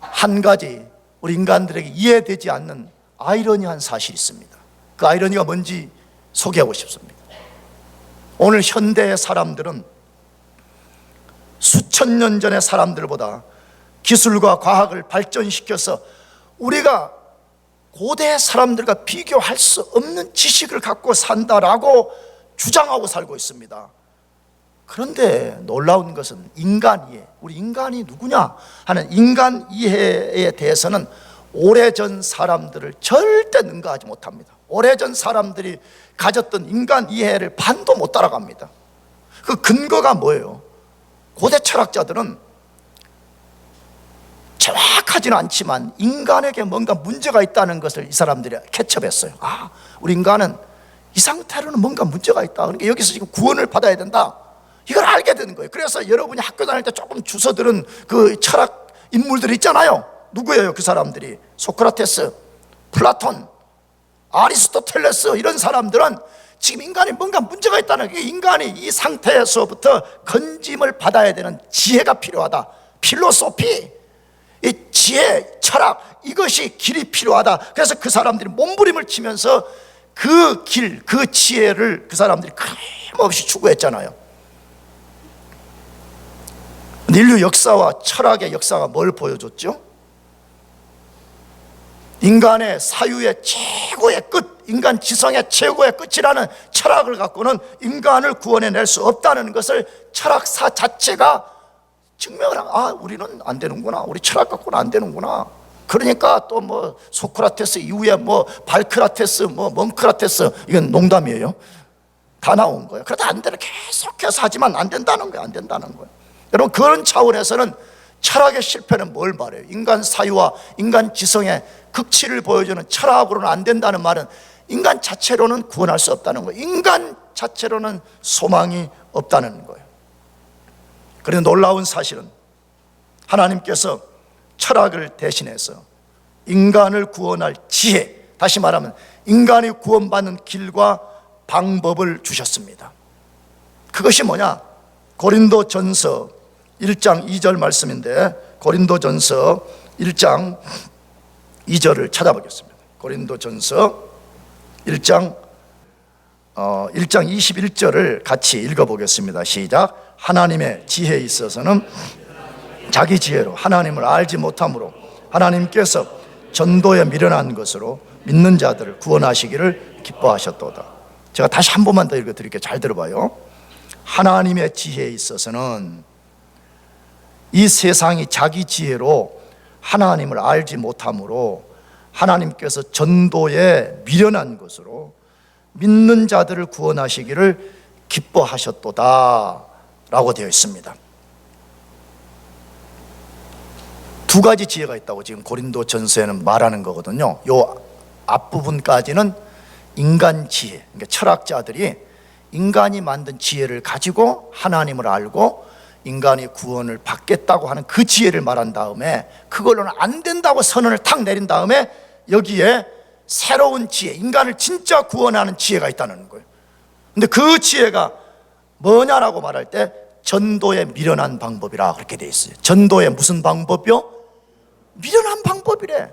한 가지 우리 인간들에게 이해되지 않는 아이러니한 사실이 있습니다. 그 아이러니가 뭔지 소개하고 싶습니다. 오늘 현대의 사람들은 수천 년 전의 사람들보다 기술과 과학을 발전시켜서 우리가 고대 사람들과 비교할 수 없는 지식을 갖고 산다라고 주장하고 살고 있습니다. 그런데 놀라운 것은 인간 이해, 우리 인간이 누구냐 하는 인간 이해에 대해서는 오래전 사람들을 절대 능가하지 못합니다. 오래전 사람들이 가졌던 인간 이해를 반도 못 따라갑니다. 그 근거가 뭐예요? 고대 철학자들은 정확하지는 않지만 인간에게 뭔가 문제가 있다는 것을 이 사람들이 캐치업했어요. 우리 인간은 이 상태로는 뭔가 문제가 있다. 그러니까 여기서 지금 구원을 받아야 된다. 이걸 알게 되는 거예요. 그래서 여러분이 학교 다닐 때 조금 주워들은 그 철학 인물들 있잖아요. 누구예요? 그 사람들이 소크라테스, 플라톤, 아리스토텔레스 이런 사람들은 지금 인간이 뭔가 문제가 있다는 게, 인간이 이 상태에서부터 건짐을 받아야 되는 지혜가 필요하다. 필로소피, 이 지혜, 철학, 이것이 길이 필요하다. 그래서 그 사람들이 몸부림을 치면서 그 길, 그 지혜를 그 사람들이 끊임없이 추구했잖아요. 인류 역사와 철학의 역사가 뭘 보여줬죠? 인간의 사유의 최고의 끝, 인간 지성의 최고의 끝이라는 철학을 갖고는 인간을 구원해낼 수 없다는 것을 철학사 자체가 증명을 하고, 우리는 안 되는구나, 우리 철학 갖고는 안 되는구나. 그러니까 또 뭐 소크라테스 이후에 뭐 발크라테스, 뭐 멍크라테스, 이건 농담이에요. 다 나온 거예요. 그래도 안 되는, 계속해서 하지만 안 된다는 거예요. 안 된다는 거예요. 여러분, 그런 차원에서는 철학의 실패는 뭘 말해요? 인간 사유와 인간 지성의 극치를 보여주는 철학으로는 안 된다는 말은 인간 자체로는 구원할 수 없다는 거예요. 인간 자체로는 소망이 없다는 거예요. 그런데 놀라운 사실은 하나님께서 철학을 대신해서 인간을 구원할 지혜, 다시 말하면 인간이 구원받는 길과 방법을 주셨습니다. 그것이 뭐냐? 고린도전서 1장 2절 말씀인데, 고린도전서 1장 2절을 찾아보겠습니다. 고린도전서 1장 21절을 같이 읽어보겠습니다. 시작. 하나님의 지혜에 있어서는 자기 지혜로 하나님을 알지 못함으로 하나님께서 전도에 미련한 것으로 믿는 자들을 구원하시기를 기뻐하셨도다. 제가 다시 한 번만 더 읽어드릴게요. 잘 들어봐요. 하나님의 지혜에 있어서는 이 세상이 자기 지혜로 하나님을 알지 못함으로 하나님께서 전도에 미련한 것으로 믿는 자들을 구원하시기를 기뻐하셨도다 라고 되어 있습니다. 두 가지 지혜가 있다고 지금 고린도 전서에는 말하는 거거든요. 요 앞부분까지는 인간 지혜, 그러니까 철학자들이 인간이 만든 지혜를 가지고 하나님을 알고 인간이 구원을 받겠다고 하는 그 지혜를 말한 다음에 그걸로는 안 된다고 선언을 탁 내린 다음에 여기에 새로운 지혜, 인간을 진짜 구원하는 지혜가 있다는 거예요. 근데 그 지혜가 뭐냐라고 말할 때 전도의 미련한 방법이라 그렇게 돼 있어요. 전도의 무슨 방법이요? 미련한 방법이래.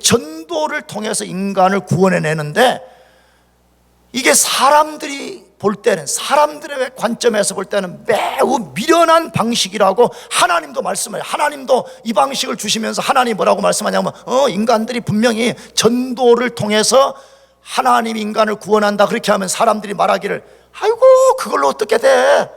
전도를 통해서 인간을 구원해내는데 이게 사람들이 볼 때는, 사람들의 관점에서 볼 때는 매우 미련한 방식이라고 하나님도 말씀해요. 하나님도 이 방식을 주시면서 하나님이 뭐라고 말씀하냐면 인간들이 분명히 전도를 통해서 하나님이 인간을 구원한다 그렇게 하면 사람들이 말하기를 아이고 그걸로 어떻게 돼?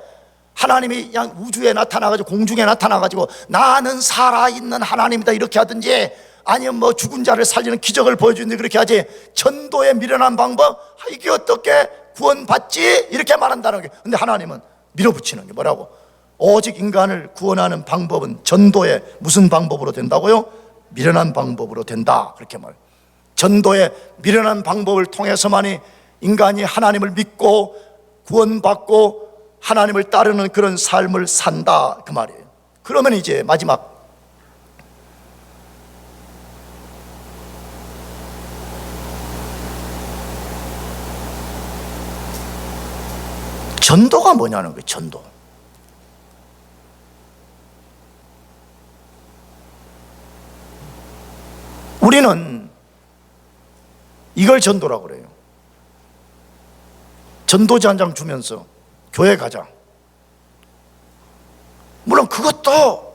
하나님이 그냥 우주에 나타나가지고 공중에 나타나가지고 나는 살아있는 하나님이다 이렇게 하든지 아니면 뭐 죽은 자를 살리는 기적을 보여주는데 그렇게 하지 전도에 미련한 방법 이게 어떻게 구원받지? 이렇게 말한다는 게 근데 하나님은 밀어붙이는 게 뭐라고? 오직 인간을 구원하는 방법은 전도의 무슨 방법으로 된다고요? 미련한 방법으로 된다 그렇게 말해요. 전도의 미련한 방법을 통해서만이 인간이 하나님을 믿고 구원받고 하나님을 따르는 그런 삶을 산다 그 말이에요. 그러면 이제 마지막 전도가 뭐냐는 거예요. 전도. 우리는 이걸 전도라고 그래요. 전도지 한 장 주면서 교회 가자. 물론 그것도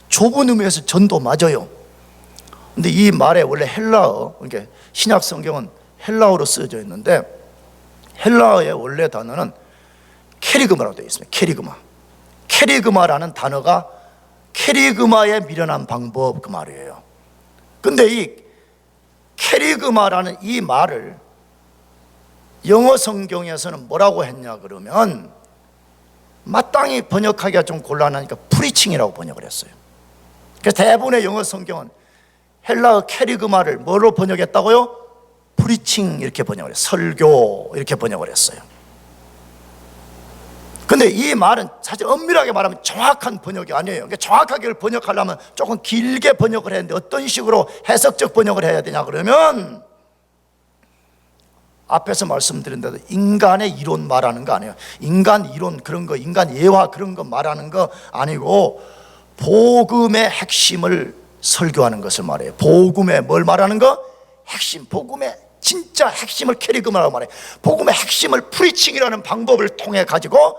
좁은 의미에서 전도 맞아요. 근데 이 말에 원래 헬라어, 그러니까 신약 성경은 헬라어로 쓰여져 있는데 헬라어의 원래 단어는 케리그마라고 되어 있습니다. 케리그마. 케리그마라는 단어가 케리그마의 미련한 방법 그 말이에요. 근데 이 케리그마라는 이 말을 영어 성경에서는 뭐라고 했냐 그러면 마땅히 번역하기가 좀 곤란하니까 프리칭이라고 번역을 했어요. 그래서 대부분의 영어 성경은 헬라어 케리그마를 뭐로 번역했다고요? 프리칭 이렇게 번역을 했어요. 설교 이렇게 번역을 했어요. 근데 이 말은 사실 엄밀하게 말하면 정확한 번역이 아니에요. 그러니까 정확하게 번역하려면 조금 길게 번역을 했는데 어떤 식으로 해석적 번역을 해야 되냐 그러면 앞에서 말씀드린 대로 인간의 이론 말하는 거 아니에요. 인간 이론 그런 거, 인간 예화 그런 거 말하는 거 아니고 복음의 핵심을 설교하는 것을 말해요. 복음의 뭘 말하는 거? 핵심, 복음의 진짜 핵심을 캐리그마라고 말해요. 복음의 핵심을 프리칭이라는 방법을 통해 가지고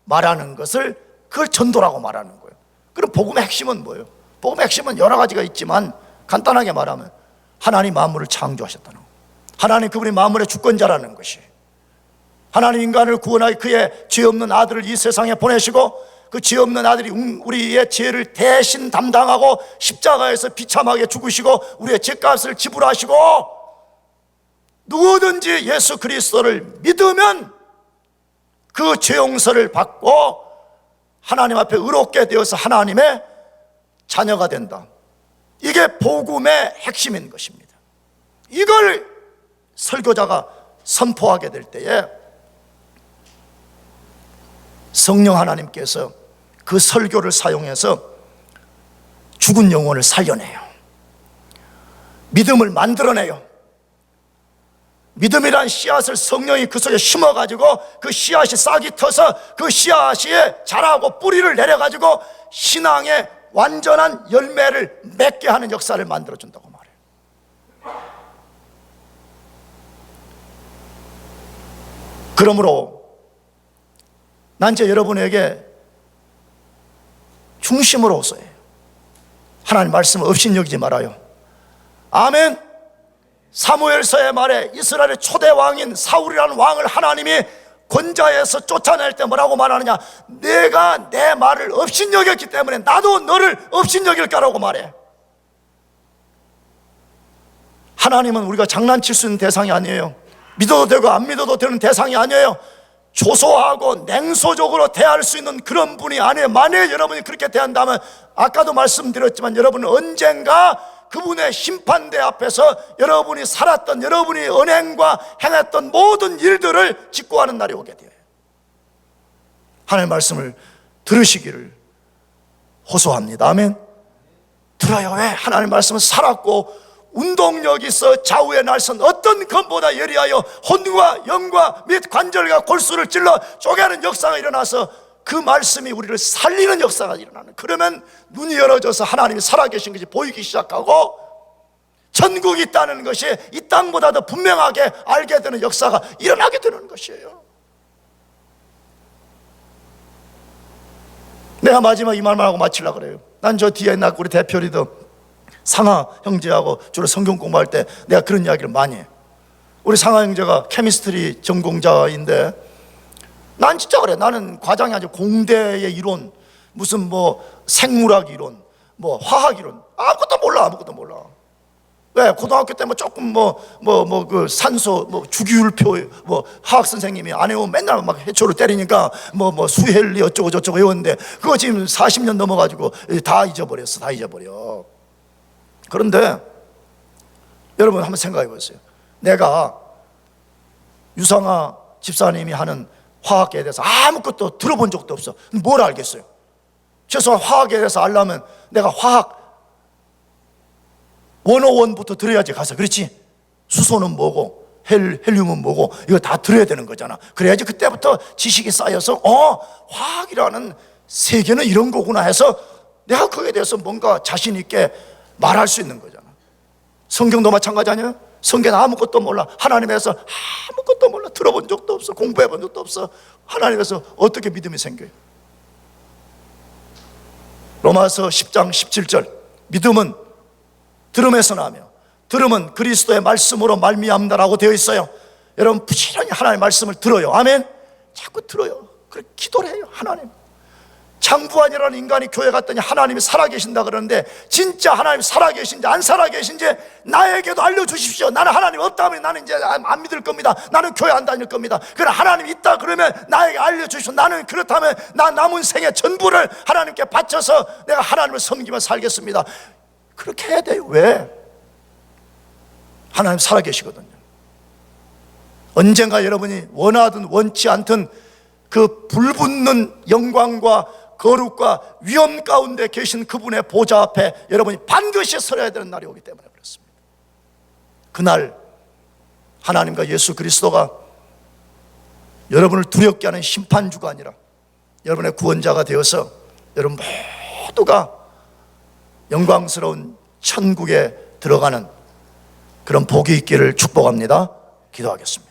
말하는 것을 그걸 전도라고 말하는 거예요. 그럼 복음의 핵심은 뭐예요? 복음의 핵심은 여러 가지가 있지만 간단하게 말하면 하나님 만물을 창조하셨다는 거예요. 하나님 그분이 만물의 주권자라는 것이 하나님 인간을 구원하여 그의 죄 없는 아들을 이 세상에 보내시고 그 죄 없는 아들이 우리의 죄를 대신 담당하고 십자가에서 비참하게 죽으시고 우리의 죄값을 지불하시고 누구든지 예수 그리스도를 믿으면 그 죄 용서를 받고 하나님 앞에 의롭게 되어서 하나님의 자녀가 된다. 이게 복음의 핵심인 것입니다. 이걸 설교자가 선포하게 될 때에 성령 하나님께서 그 설교를 사용해서 죽은 영혼을 살려내요. 믿음을 만들어내요. 믿음이란 씨앗을 성령이 그 속에 심어가지고 그 씨앗이 싹이 터서 그 씨앗이 자라고 뿌리를 내려가지고 신앙의 완전한 열매를 맺게 하는 역사를 만들어준다고 말해요. 그러므로 난 이제 여러분에게 중심으로서의 하나님 말씀을 업신여기지 말아요. 아멘. 사무엘서의 말에 이스라엘의 초대 왕인 사울이라는 왕을 하나님이 권좌에서 쫓아낼 때 뭐라고 말하느냐? 내가 내 말을 업신여겼기 때문에 나도 너를 업신여길 거라고 말해. 하나님은 우리가 장난칠 수 있는 대상이 아니에요. 믿어도 되고 안 믿어도 되는 대상이 아니에요. 조소하고 냉소적으로 대할 수 있는 그런 분이 아니에요. 만약에 여러분이 그렇게 대한다면 아까도 말씀드렸지만 여러분은 언젠가 그분의 심판대 앞에서 여러분이 살았던, 여러분이 언행과 행했던 모든 일들을 직고하는 날이 오게 돼요. 하나님의 말씀을 들으시기를 호소합니다. 아멘. 들어요. 왜? 하나님의 말씀은 살았고 운동력이 있어 좌우의 날선 어떤 검보다 예리하여 혼과 영과 및 관절과 골수를 찔러 쪼개는 역사가 일어나서 그 말씀이 우리를 살리는 역사가 일어나는, 그러면 눈이 열어져서 하나님이 살아계신 것이 보이기 시작하고 천국이 있다는 것이 이 땅보다 더 분명하게 알게 되는 역사가 일어나게 되는 것이에요. 내가 마지막 이 말만 하고 마치려고 그래요. 난 저 뒤에 있는 우리 대표 리더 상하 형제하고 주로 성경 공부할 때 내가 그런 이야기를 많이 해. 우리 상하 형제가 케미스트리 전공자인데 난 진짜 그래. 나는 과장이 아니고 공대의 이론, 무슨 뭐 생물학 이론, 뭐 화학 이론 아무것도 몰라. 왜? 고등학교 때 뭐 조금 그 산소 주기율표 화학 선생님이 안 해오면 맨날 막 해초를 때리니까 수헬리 어쩌고 저쩌고 외웠는데 그거 지금 40년 넘어가지고 다 잊어버렸어. 그런데 여러분 한번 생각해 보세요. 내가 유상아 집사님이 하는 화학에 대해서 아무것도 들어본 적도 없어. 뭘 알겠어요? 최소한 화학에 대해서 알려면 내가 화학 101부터 들어야지 가서. 그렇지? 수소는 뭐고 헬륨은 뭐고 이거 다 들어야 되는 거잖아. 그래야지 그때부터 지식이 쌓여서 화학이라는 세계는 이런 거구나 해서 내가 거기에 대해서 뭔가 자신 있게 말할 수 있는 거잖아. 성경도 마찬가지 아니에요? 성경은 아무것도 몰라. 하나님에서 아무것도 몰라. 들어본 적도 없어. 공부해 본 적도 없어. 하나님에서 어떻게 믿음이 생겨요? 로마서 10장 17절 믿음은 들음에서 나며 들음은 그리스도의 말씀으로 말미암다라고 되어 있어요. 여러분 부지런히 하나님의 말씀을 들어요. 아멘. 자꾸 들어요. 그렇게 기도를 해요. 하나님, 장부안이라는 인간이 교회 갔더니 하나님이 살아계신다 그러는데 진짜 하나님이 살아계신지 안 살아계신지 나에게도 알려주십시오. 나는 하나님 없다면 나는 이제 안 믿을 겁니다. 나는 교회 안 다닐 겁니다. 그러나 하나님이 있다 그러면 나에게 알려주십시오. 나는 그렇다면 나 남은 생의 전부를 하나님께 바쳐서 내가 하나님을 섬기며 살겠습니다. 그렇게 해야 돼요. 왜? 하나님 살아계시거든요. 언젠가 여러분이 원하든 원치 않든 그 불붙는 영광과 거룩과 위엄 가운데 계신 그분의 보좌 앞에 여러분이 반드시 서야 되는 날이 오기 때문에 그렇습니다. 그날 하나님과 예수 그리스도가 여러분을 두렵게 하는 심판주가 아니라 여러분의 구원자가 되어서 여러분 모두가 영광스러운 천국에 들어가는 그런 복이 있기를 축복합니다. 기도하겠습니다.